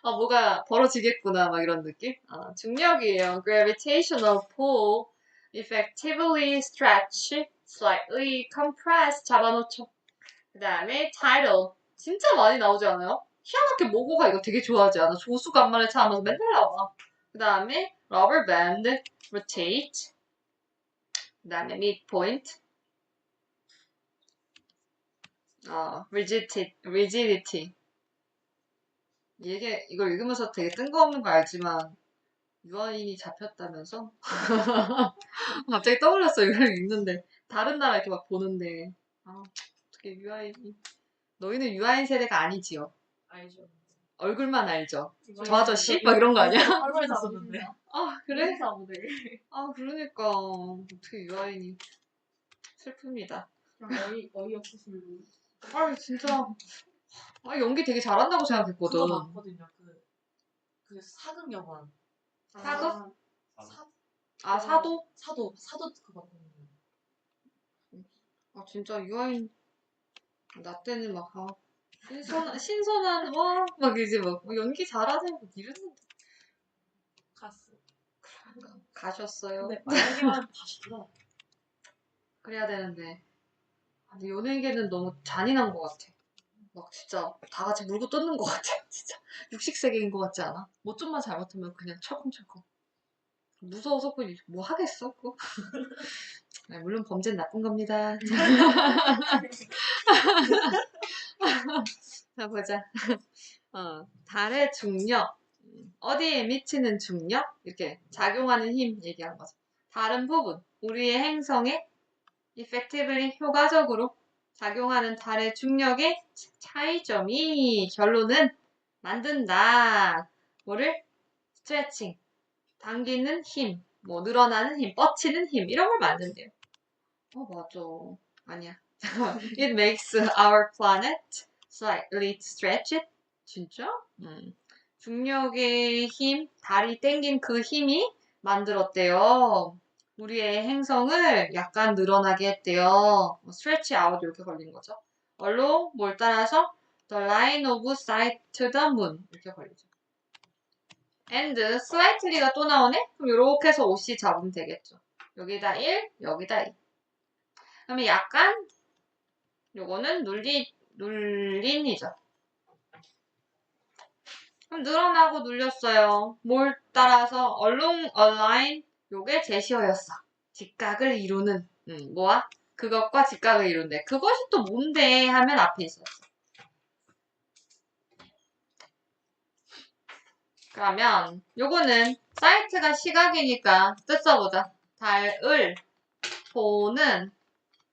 A: 뭐가 벌어지겠구나. 막 이런 느낌. 중력이에요. Gravitational pull. Effectively stretch. Slightly compress. 잡아놓죠. 그 다음에 tidal. 진짜 많이 나오지 않아요? 희한하게 모고가 이거 되게 좋아하지 않아? 조수 간만에 차면서 맨날 나와. 그 다음에 rubber band, rotate. 그 다음에 midpoint. rigidity. 이걸 읽으면서 되게 뜬금없는 거 알지만 유아인이 잡혔다면서? 갑자기 떠올랐어 이걸 읽는데 다른 나라 이렇게 막 보는데 어떻게 유아인이 너희는 유아인 세대가 아니지요?
B: 알죠.
A: 얼굴만 알죠? 저 아저씨? 막 이런 거 아니야?
B: 얼굴 잡았는데.
A: 그래?
B: 모델.
A: 그러니까 어떻게 유아인이 슬픕니다.
B: 어이없으신 분.
A: 진짜 연기 되게 잘한다고 생각했거든.
B: 그거 맞거든요. 그 사극 영화.
A: 사극?
B: 사도?
A: 사도?
B: 사도 그거 맞거든요.
A: 진짜 유아인 나 때는 막 신선한 막 이제 막 연기 잘하지 막 이랬는데 가셨어요.
B: 네, 만약에만 다시 들어.
A: 그래야 되는데 근데 연예계는 너무 잔인한 것 같아. 막 진짜 다 같이 물고 뜯는 것 같아. 진짜 육식세계인 것 같지 않아? 뭐 좀만 잘못하면 그냥 철컹철컹. 무서워서 뭐 하겠어? 그거? 물론 범죄는 나쁜 겁니다. 자 보자. 달의 중력. 어디에 미치는 중력? 이렇게 작용하는 힘 얘기한 거죠. 다른 부분. 우리의 행성에 effectively 효과적으로 작용하는 달의 중력의 차이점이 결론은 만든다. 뭐를? 스트레칭. 당기는 힘. 뭐 늘어나는 힘. 뻗치는 힘. 이런 걸 만든대요. 맞아. 아니야. It makes our planet slightly stretched. 진짜? 중력의 힘, 달이 땡긴 그 힘이 만들었대요. 우리의 행성을 약간 늘어나게 했대요. stretch out 이렇게 걸린 거죠. 얼로 뭘 따라서 the line of sight to the moon 이렇게 걸리죠. and slightly가 또 나오네? 그럼 이렇게 해서 OC 잡으면 되겠죠. 여기다 1, 여기다 2. 그러면 약간 요거는 눌린이죠. 그럼 늘어나고 눌렸어요. 뭘 따라서 along a line 요게 제시어였어. 직각을 이루는 뭐야? 그것과 직각을 이룬대. 그것이 또 뭔데 하면 앞에 있었어. 그러면 요거는 사이트가 시각이니까 뜻 써보자. 달을 보는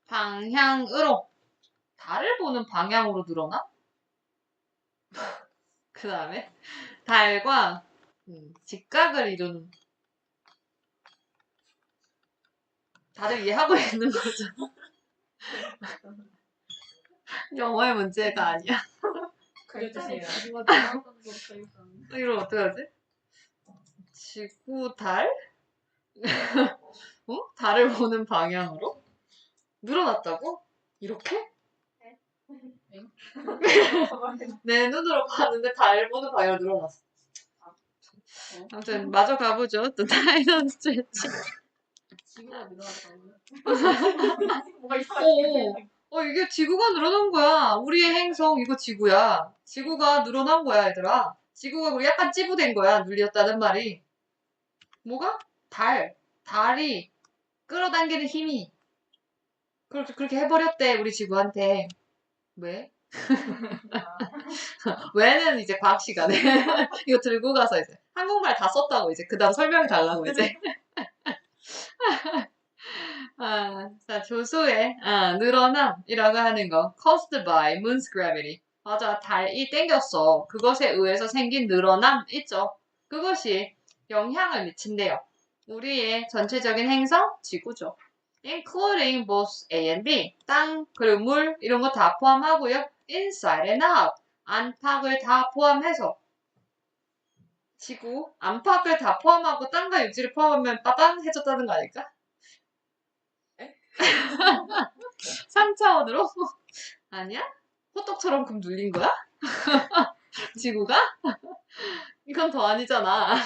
A: 방향으로. 달을 보는 방향으로 늘어나? 그 다음에 달과 직각을 이루는. 다들 이해하고 있는 거죠? 영어의 문제가 아니야.
B: 그려주세요.
A: 이러면 어떡하지? 지구, 달? 어? 달을 보는 방향으로? 늘어났다고? 이렇게? 내 눈으로 봤는데 달 보는 방향으로 늘어났어. 아무튼 마저 가보죠. 또 다이넌 스트레치.
B: 지구가 늘어났다고요?
A: 뭐가 이상하게. 이게 지구가 늘어난 거야. 우리의 행성 이거 지구야. 지구가 늘어난 거야, 얘들아. 지구가 우리 약간 찌부된 거야. 눌렸다는 말이. 뭐가? 달이 끌어당기는 힘이. 그렇게 해버렸대, 우리 지구한테. 왜? 왜는 이제 과학 시간에. 이거 들고 가서 이제 한국말 다 썼다고 이제 그 다음 설명 달라고 이제. 자, 조수의 늘어남이라고 하는 거. caused by moon's gravity. 맞아, 달이 땡겼어. 그것에 의해서 생긴 늘어남 있죠. 그것이 영향을 미친대요. 우리의 전체적인 행성, 지구죠. including both A and B. 땅, 그리고 물, 이런 거 다 포함하고요. inside and out. 안팎을 다 포함해서. 지구, 안팎을 다 포함하고 땅과 육지를 포함하면 빠방해졌다는 거 아닐까? 3차원으로? 아니야? 호떡처럼 금 눌린 거야? 지구가? 이건 더 아니잖아.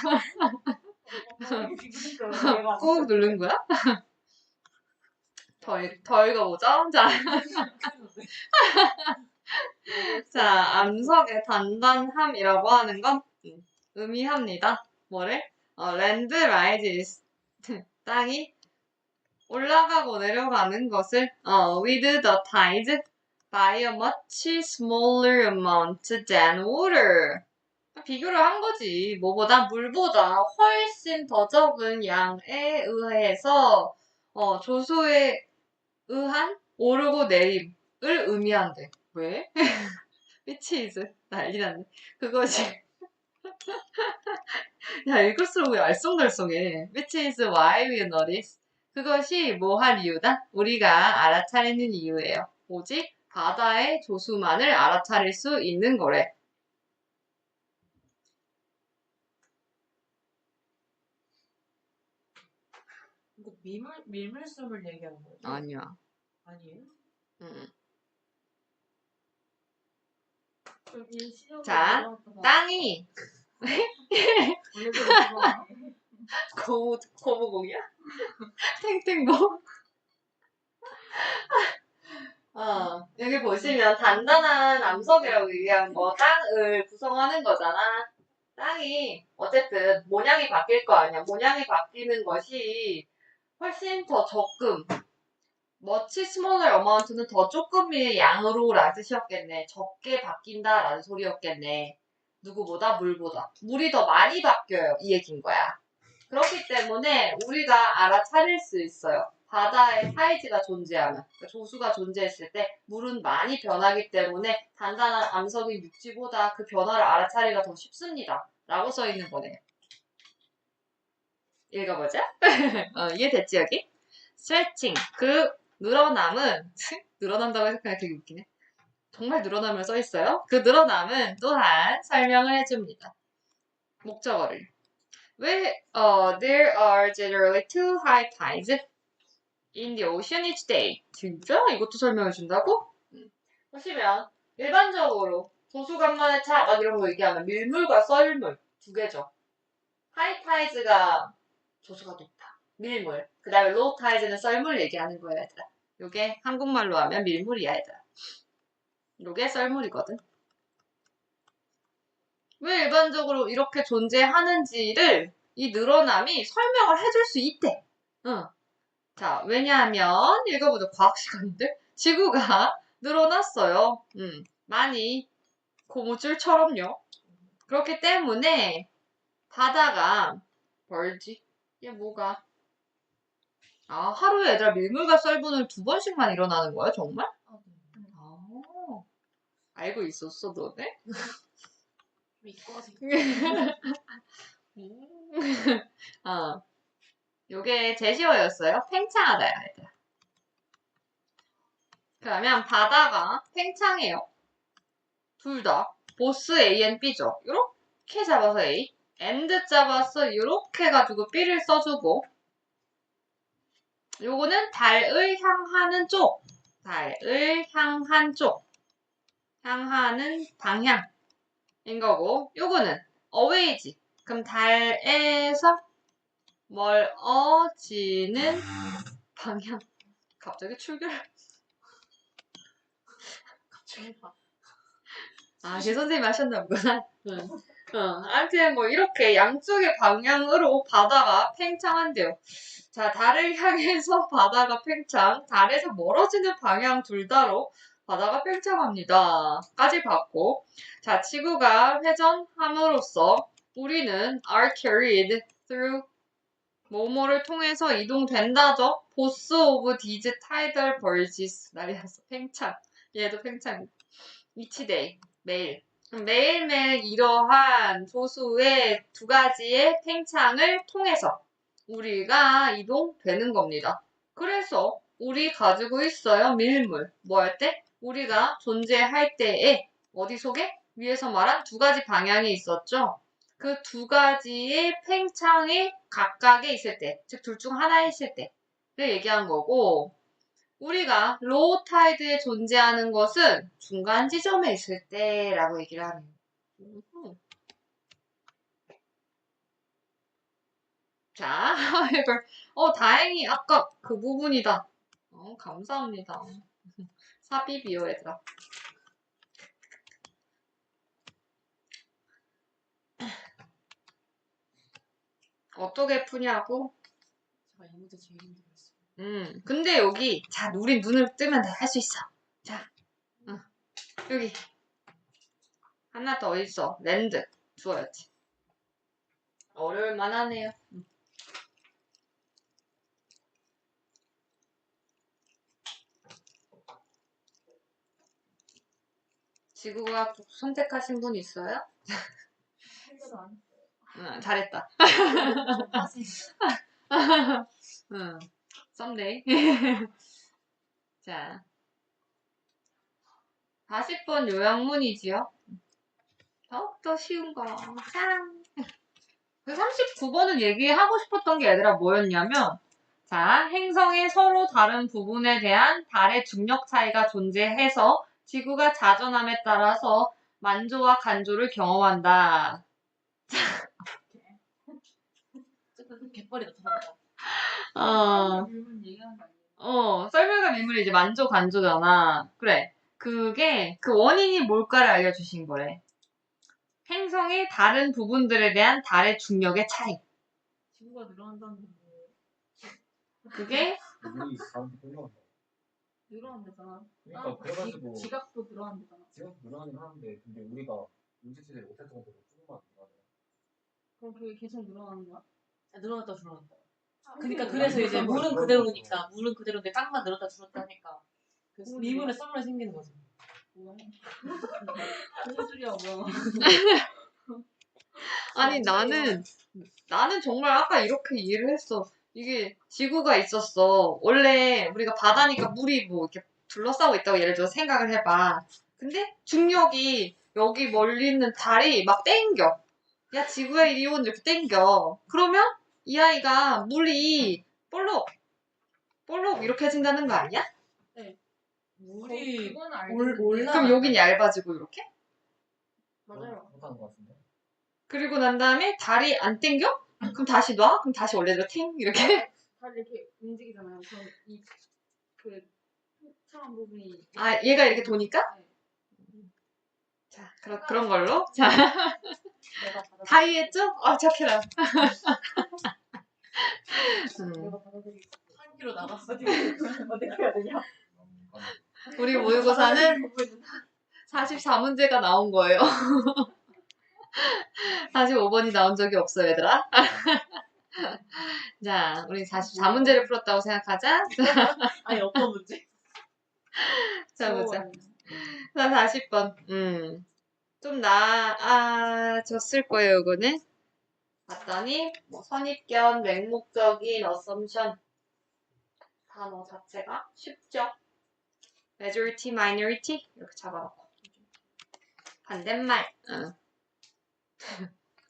A: 꾹 누른 거야? 더 읽어보죠. 자, 암석의 단단함이라고 하는 건 의미합니다. 뭐를? land rises. 땅이 올라가고 내려가는 것을 with the tide by a much smaller amount than water. 비교를 한 거지. 뭐보다 물보다 훨씬 더 적은 양에 의해서 조수에 의한 오르고 내림을 의미한대. 왜? 미치즈 난리 났네. 그것이 야 읽을수록 왜 알쏭달쏭해. Which is why we notice. 그것이 뭐 한 이유다? 우리가 알아차리는 이유예요. 오직 바다의 조수만을 알아차릴 수 있는 거래.
B: 이거 밀물섬을 얘기하는 거예요?
A: 아니야.
B: 아니에요?
A: 응.
B: 여기 시험에
A: 자,
B: 들어갔다가
A: 땅이
B: 원래 들어갔다가
A: 고무공이야? 탱탱고? 여기 보시면 단단한 암석이라고 얘기한 거 땅을 구성하는 거잖아. 땅이 어쨌든 모양이 바뀔 거 아니야. 모양이 바뀌는 것이 훨씬 더 적금. much smaller amount는 더 조금의 양으로 라는 뜻이었겠네. 적게 바뀐다 라는 소리였겠네. 누구보다? 물보다. 물이 더 많이 바뀌어요. 이 얘기인 거야. 그렇기 때문에 우리가 알아차릴 수 있어요. 바다에 타이즈가 존재하면, 그러니까 조수가 존재했을 때 물은 많이 변하기 때문에 단단한 암석인 육지보다 그 변화를 알아차리기가 더 쉽습니다. 라고 써 있는 거네요. 읽어보자. 이해됐지 여기? stretching. 그 늘어남은 늘어난다고 해서 그냥 되게 웃기네. 정말 늘어남을 써 있어요. 그 늘어남은 또한 설명을 해줍니다. 목적어를. There are generally two high tides in the ocean each day. 진짜? 이것도 설명해 준다고? 보시면 일반적으로 조수간만의 차 막 이런 거 얘기하면 밀물과 썰물 두 개죠. 하이 타이즈가 조수가 높다. 밀물. 그 다음에 로우 타이즈는 썰물 얘기하는 거예요, 얘들아. 요게 한국말로 하면 밀물이야, 얘들아. 요게 썰물이거든. 왜 일반적으로 이렇게 존재하는지를 이 늘어남이 설명을 해줄 수 있대. 응. 자, 왜냐하면 읽어보자. 과학 시간인데 지구가 늘어났어요. 많이 고무줄처럼요. 그렇기 때문에 바다가 벌지? 이게 뭐가? 아, 하루에 얘들아 밀물과 썰분을 2번씩만 일어나는 거야, 정말?
B: 아, 네.
A: 아, 알고 있었어, 너네?
B: 믿고
A: 어, 요게 제시어였어요. 팽창하다, 얘들아. 그러면 바다가 팽창해요. 둘 다. 보스 A and B죠. 요렇게 잡아서 A, and 잡아서 요렇게 해가지고 B를 써주고, 요거는 달을 향하는 쪽. 달을 향한 쪽. 향하는 방향인 거고, 요거는 away지. 그럼 달에서 멀어지는 방향. 갑자기 출결.
B: 갑자기 봐.
A: 아, 제 선생님 하셨나 보구나. 응. 아무튼 뭐 이렇게 양쪽의 방향으로 바다가 팽창한대요. 자, 달을 향해서 바다가 팽창, 달에서 멀어지는 방향 둘 다로 바다가 팽창합니다. 까지 봤고, 자, 지구가 회전함으로써 우리는 are carried through 뭐뭐를 통해서 이동된다죠. Both of these tidal bulges. 날이라서 팽창. 얘도 팽창. each day. 매일. 매일매일 이러한 조수의 2가지의 팽창을 통해서 우리가 이동되는 겁니다. 그래서 우리 가지고 있어요. 밀물. 뭐 할 때? 우리가 존재할 때에 어디 속에? 위에서 말한 2가지 방향이 있었죠. 그 2가지의 팽창이 각각에 있을 때, 즉 둘 중 하나에 있을 때를 얘기한 거고, 우리가 로우 타이드에 존재하는 것은 중간 지점에 있을 때라고 얘기를 하네요. 자, however, 다행히 아까 그 부분이다. 감사합니다. 사비비요, 얘들아. 어떻게 푸냐고?
B: 제가 이 문제 제일 힘들었어요.
A: 근데 여기, 자, 우리 눈을 뜨면 돼. 할 수 있어. 자, 여기. 하나 더 있어. 랜드. 주어야지. 어려울 만하네요. 지구과학 선택하신 분 있어요?
B: 생각도 안
A: 응, 잘했다. 응, 썸데이. 자, 40번 요약문이지요. 더욱더 쉬운 거. 짠! 그 39번은 얘기하고 싶었던 게 얘들아 뭐였냐면, 자, 행성의 서로 다른 부분에 대한 달의 중력 차이가 존재해서 지구가 자전함에 따라서 만조와 간조를 경험한다.
B: 어쨌든 갯벌이 나타났다.
A: 어,
B: 얘기하는 거 아니에요?
A: 썰물과 밀물이 이제 만조, 간조잖아. 그래. 그게 그 원인이 뭘까를 알려주신 거래. 행성의 다른 부분들에 대한 달의 중력의 차이.
B: 지구가 늘어난다는 게 뭐예요?
A: 그게
C: 우리 사람들 끌려간다.
B: 늘어난대잖아.
C: 그러니까 그래가지고
B: 지각도 늘어난대잖아.
C: 지금 늘어나긴 하는데 근데 우리가 인지치를 못할 정도로 조금만 늘어나요.
B: 그럼 그게 계속 늘어나는 거야?
D: 늘어났다 줄어났다.
B: 아,
D: 그러니까
B: 그게
D: 그래서 이제
C: 그런
D: 물은
C: 거죠.
D: 그대로니까 물은 그대로인데 땅만 늘었다 줄었다 하니까 그
B: 그건
D: 미분의 썰물이 생기는 거지.
B: 뭐야? 무슨 소리야, 뭐야?
A: 아니 나는 정말 아까 이렇게 이해를 했어. 이게 지구가 있었어. 원래 우리가 바다니까 물이 뭐 이렇게 둘러싸고 있다고 예를 들어 생각을 해봐. 근데 중력이 여기 멀리 있는 달이 막 땡겨. 야 지구에 이리 온 이렇게 땡겨. 그러면 이 아이가 물이 볼록 이렇게 해진다는 거 아니야?
D: 물이
B: 그건 알겠는데.
D: 올라.
A: 그럼 여긴 얇아지고 이렇게?
B: 맞아요.
C: 못하는 것 같은데.
A: 그리고 난 다음에 달이 안 땡겨? 그럼 다시 놔? 그럼 다시 원래대로 탱 이렇게?
B: 다 이렇게 움직이잖아요. 그럼 그 팽창한 부분이.
A: 아 얘가 이렇게 도니까?
B: 네.
A: 자 그런 걸로. 자
D: 내가 받아.
A: 다 이해했죠? 착해라.
D: 내가 받아들이고 1kg 나갔어. 어떻게 해야 되냐?
A: 우리 모의고사는 44문제가 나온 거예요. 45번이 나온 적이 없어, 얘들아. 자, 우리 44문제를 풀었다고 생각하자.
D: 아니 어떤 문제?
A: 자, 보자. 자, 40번. 좀 나아졌을 거예요, 이거는. 봤더니, 뭐, 선입견, 맹목적인 어썸션. 단어 자체가 쉽죠? majority, minority. 이렇게 잡아놓고. 반대말. 응.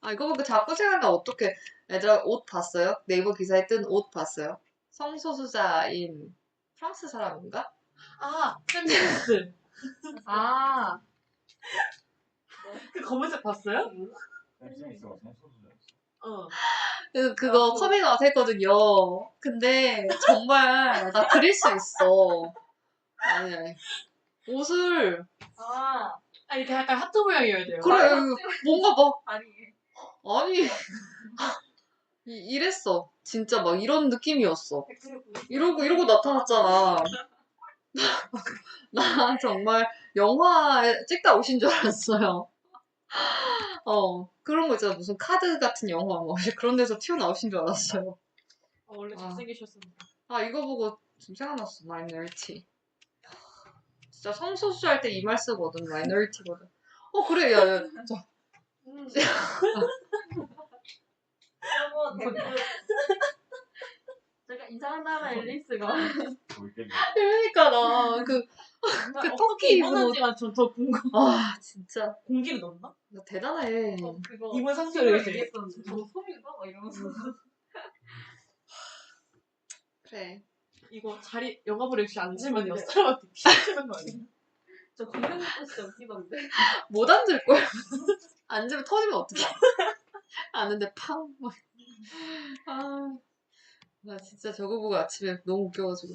A: 아, 이거 보고 자꾸 생각나. 어떻게. 얘들아, 옷 봤어요? 네이버 기사에 뜬 옷 봤어요? 성소수자인 프랑스 사람인가?
D: 아 샌드위치.
B: 아,
D: 그 검은색 봤어요?
C: 쌤 있어가지고 소주자 있어.
D: 어.
A: 그거 커밍아웃 했거든요. 근데 정말 나 그릴 수 있어. 아니. 옷을
D: 아 이게 약간 하트 모양이어야 돼요.
A: 그래 뭔가 막
B: 아니.
A: 아니 이랬어. 진짜 막 이런 느낌이었어. 이러고 나타났잖아. 나 정말 영화에 찍다 오신 줄 알았어요. 그런 거 있잖아. 무슨 카드 같은 영화 뭐 그런 데서 튀어나오신 줄 알았어요.
D: 원래 잘생기셨습니다.
A: 아 이거 보고 지금 생각났어. 마이너리티. 진짜 성소수자 할 때 이 말 쓰거든. 마이너리티거든. 그래 야.
B: 여보, 댓글. 제가 이상한 나라 앨리스가.
C: 거기 때문에.
A: 그러니까 나 그 터키 입은 옷.
D: 입었는지가 더 궁금.
A: 진짜
D: 공기를 넣었나?
A: 나 대단해.
B: 그거.
D: 이번 상처를 이제.
B: 얘기했었는데. 저거 소민가? 막 이러면서.
A: 그래.
D: 이거 자리 영화 보러 역시 앉으면 옆 사람한테 피치는 거 아니야?
B: 저 공룡 거 진짜 웃기던데.
A: 못 앉을 거야. 앉으면 터지면 어떡해. 앉는데 팡. 막. 나 진짜 저거 보고 아침에 너무 웃겨가지고.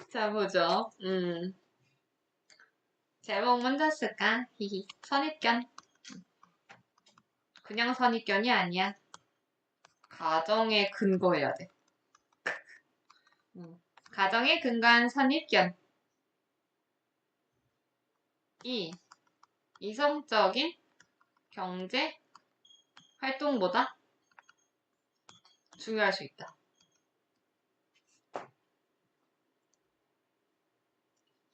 A: 자, 보죠. 제목 먼저 쓸까? 히히. 선입견. 그냥 선입견이 아니야. 가정에 근거해야 돼. 가정에 근거한 선입견. 이성적인 경제 활동보다 중요할 수 있다.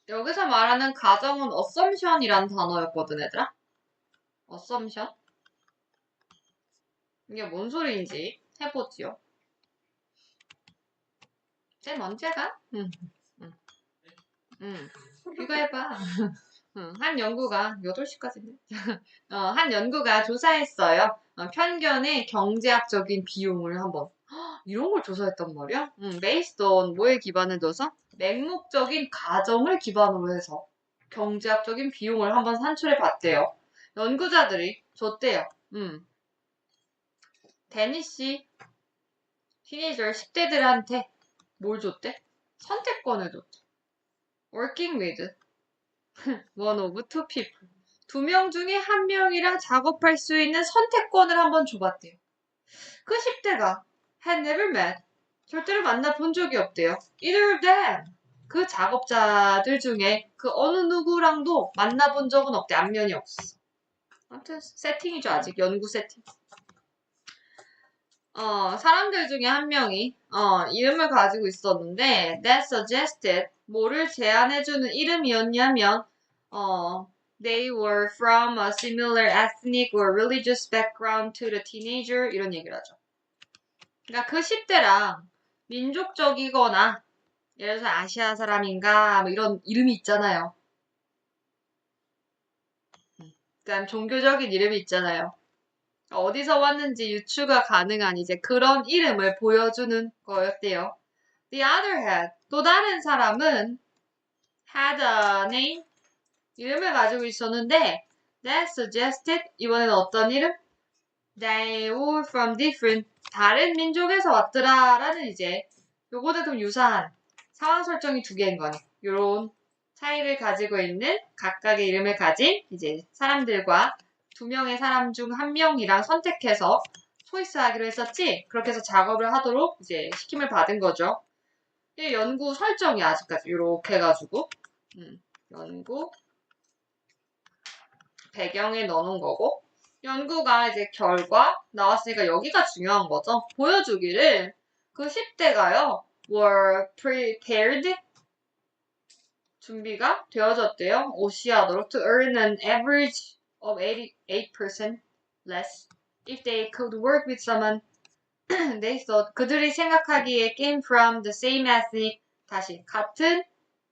A: 여기서 말하는 가정은 assumption이란 단어였거든, 얘들아. assumption? 이게 뭔 소리인지 해보지요. 쟤 언제가? 이거 해봐. 한 연구가 8시까지인데. 한 연구가 조사했어요. 편견의 경제학적인 비용을 한번. 이런 걸 조사했단 말이야? based on 뭐에 기반을 둬서? 맹목적인 가정을 기반으로 해서 경제학적인 비용을 한번 산출해 봤대요. 연구자들이 줬대요. 데니시 티네이저 10대들한테 뭘 줬대? 선택권을 줬대. working with one of two people. 2명 중에 1명이랑 작업할 수 있는 선택권을 한번 줘봤대요. 그 10대가 had never met. 절대로 만나본 적이 없대요. Either of them. 그 작업자들 중에 그 어느 누구랑도 만나본 적은 없대. 안면이 없어. 아무튼 세팅이죠. 아직 연구 세팅. 사람들 중에 1명이 이름을 가지고 있었는데 that suggested 뭐를 제안해주는 이름이었냐면 they were from a similar ethnic or religious background to the teenager 이런 얘기를 하죠. 그러니까 그 10대랑 민족적이거나 예를 들어서 아시아 사람인가 뭐 이런 이름이 있잖아요. 그다음 종교적인 이름이 있잖아요. 어디서 왔는지 유추가 가능한 이제 그런 이름을 보여주는 거였대요. The other had 또 다른 사람은 had a name 이름을 가지고 있었는데 that suggested 이번에는 어떤 이름? They were from different 다른 민족에서 왔더라라는 이제 요거는 좀 유사한 상황 설정이 2개인 거네. 요런 차이를 가지고 있는 각각의 이름을 가진 이제 사람들과 2명의 사람 중 1명이랑 선택해서 초이스하기로 했었지. 그렇게 해서 작업을 하도록 이제 시킴을 받은 거죠. 이 연구 설정이 아직까지 이렇게 해가지고 연구 배경에 넣어놓은 거고 연구가 이제 결과 나왔으니까 여기가 중요한 거죠. 보여주기를 그 10대가요. were prepared 준비가 되어졌대요. OC하도록 to earn an average of 88% less if they could work with someone they thought 그들이 생각하기에 came from the same ethnic 다시 같은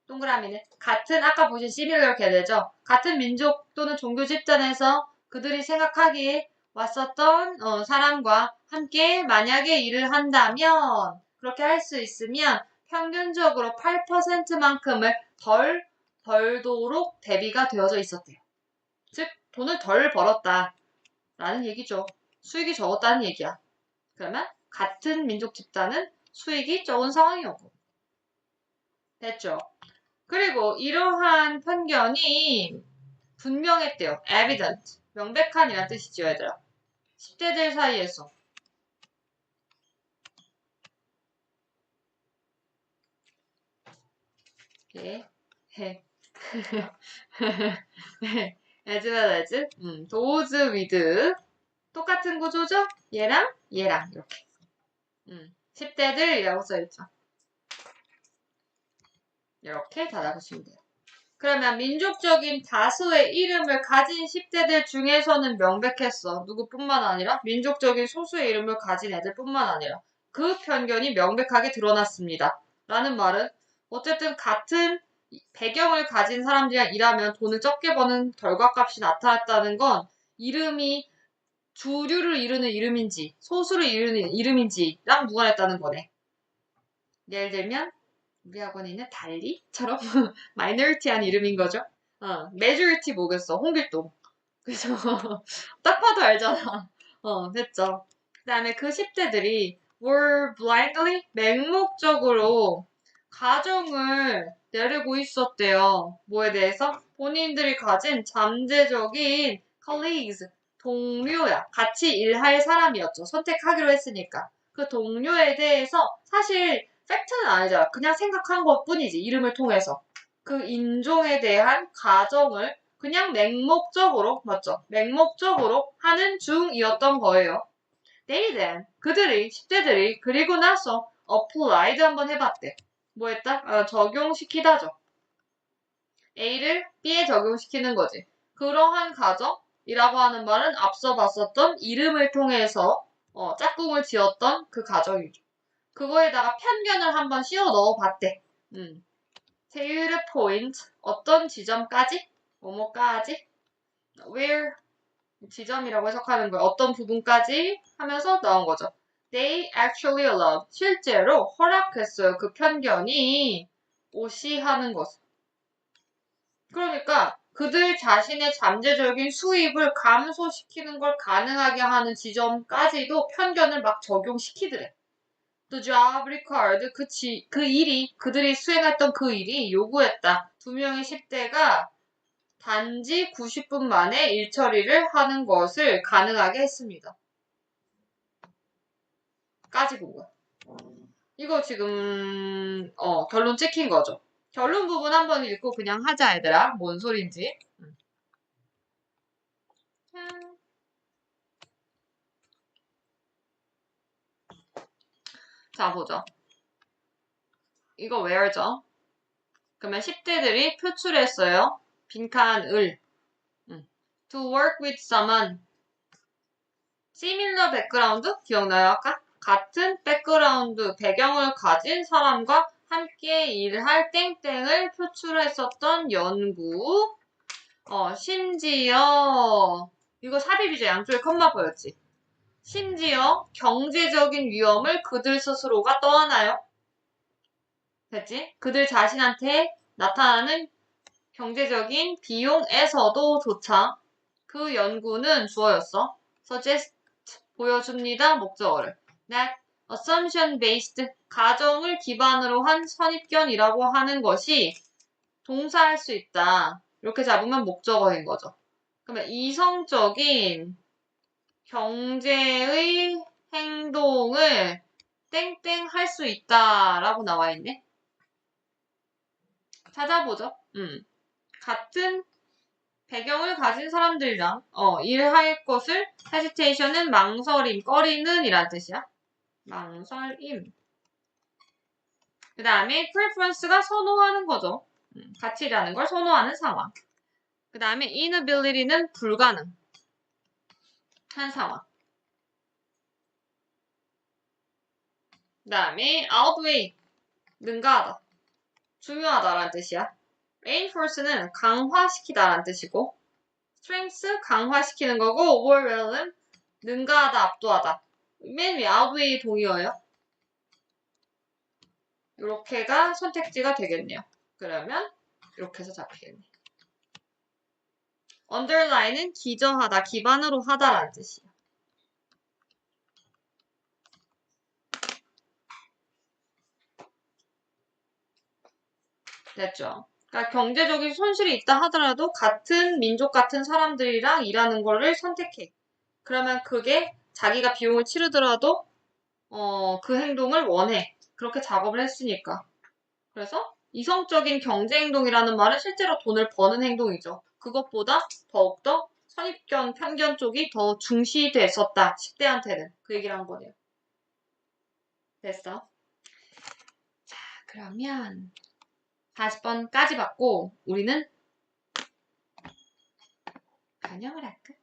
A: 동그라미는 같은 아까 보신 similar 개되죠. 같은 민족 또는 종교 집단에서 그들이 생각하기에 왔었던 사람과 함께 만약에 일을 한다면 그렇게 할 수 있으면 평균적으로 8%만큼을 덜 벌도록 대비가 되어져 있었대요. 즉 돈을 덜 벌었다 라는 얘기죠. 수익이 적었다는 얘기야. 그러면 같은 민족 집단은 수익이 적은 상황이었고 됐죠. 그리고 이러한 편견이 분명했대요. evident. 명백한이란 뜻이죠, 얘들아. 10대들 사이에서. 예. 해. as well as, those with. 똑같은 구조죠? 얘랑, 얘랑, 이렇게. 10대들이라고 써있죠. 이렇게 닫아보시면 돼요. 그러면 민족적인 다수의 이름을 가진 10대들 중에서는 명백했어. 누구뿐만 아니라 민족적인 소수의 이름을 가진 애들뿐만 아니라 그 편견이 명백하게 드러났습니다. 라는 말은 어쨌든 같은 배경을 가진 사람들이랑 일하면 돈을 적게 버는 결과값이 나타났다는 건 이름이 주류를 이루는 이름인지 소수를 이루는 이름인지랑 무관했다는 거네. 예를 들면 우리 학원에 있는 달리처럼 마이너리티한 이름인 거죠. 메조리티 뭐겠어? 홍길동. 그죠? 딱 봐도 알잖아. 됐죠. 그 다음에 그 10대들이 were blindly 맹목적으로 가정을 내리고 있었대요. 뭐에 대해서? 본인들이 가진 잠재적인 colleagues, 동료야. 같이 일할 사람이었죠. 선택하기로 했으니까. 그 동료에 대해서 사실 팩트는 아니잖아. 그냥 생각한 것 뿐이지. 이름을 통해서. 그 인종에 대한 가정을 그냥 맹목적으로, 맞죠? 맹목적으로 하는 중이었던 거예요. They then, 그들이, 10대들이, 그리고 나서 applied 한번 해봤대. 뭐 했다? 적용시키다죠. A를 B에 적용시키는 거지. 그러한 가정이라고 하는 말은 앞서 봤었던 이름을 통해서 짝꿍을 지었던 그 가정이죠. 그거에다가 편견을 한번 씌워 넣어봤대. 제일 포인트 어떤 지점까지? 뭐뭐까지? where 지점이라고 해석하는 거예요. 어떤 부분까지 하면서 나온 거죠. They actually allowed 실제로 허락했어요. 그 편견이 오시하는 것을. 그러니까 그들 자신의 잠재적인 수입을 감소시키는 걸 가능하게 하는 지점까지도 편견을 막 적용시키더래. The job required 그 일이 그들이 수행했던 그 일이 요구했다. 두 명의 10대가 단지 90분 만에 일 처리를 하는 것을 가능하게 했습니다. 까지 본 거야. 이거 지금 결론 찍힌 거죠. 결론 부분 한번 읽고 그냥 하자 얘들아. 뭔 소린지. 자 보죠. 이거 where죠? 그러면 10대들이 표출했어요. 빈칸을. To work with someone. similar background 기억나요 아까? 같은 백그라운드, 배경을 가진 사람과 함께 일할 땡땡을 표출했었던 연구. 심지어 이거 삽입이죠. 양쪽에 컴마 보였지. 심지어 경제적인 위험을 그들 스스로가 떠안아요. 됐지? 그들 자신한테 나타나는 경제적인 비용에서도 조차 그 연구는 주어였어. suggest 보여줍니다. 목적어를. that assumption based 가정을 기반으로 한 선입견이라고 하는 것이 동사할 수 있다. 이렇게 잡으면 목적어인 거죠. 그러면 이성적인 경제의 행동을 땡땡 할 수 있다라고 나와 있네. 찾아보죠. 같은 배경을 가진 사람들이랑 일할 것을 hesitation은 망설임, 꺼리는 이란 뜻이야. 망설임. 그 다음에 preference가 선호하는 거죠. 같이 일하는 걸 선호하는 상황. 그 다음에 inability는 불가능. 한 상황. 그 다음에 outweigh, 능가하다. 중요하다라는 뜻이야. reinforce는 강화시키다라는 뜻이고 strength, 강화시키는 거고 overwhelm은 능가하다, 압도하다. 맨 위에 outweigh 동의어예요. 이렇게가 선택지가 되겠네요. 그러면 이렇게 해서 잡히겠네. underline은 기저하다, 기반으로 하다라는 뜻이야. 됐죠? 그러니까 경제적인 손실이 있다 하더라도 같은 민족 같은 사람들이랑 일하는 거를 선택해. 그러면 그게 자기가 비용을 치르더라도 그 행동을 원해. 그렇게 작업을 했으니까. 그래서 이성적인 경제 행동이라는 말은 실제로 돈을 버는 행동이죠. 그것보다 더욱더 선입견, 편견 쪽이 더 중시됐었다. 10대한테는. 그 얘기를 한 거네요. 됐어? 자, 그러면 40번까지 받고 우리는 변형을 할까?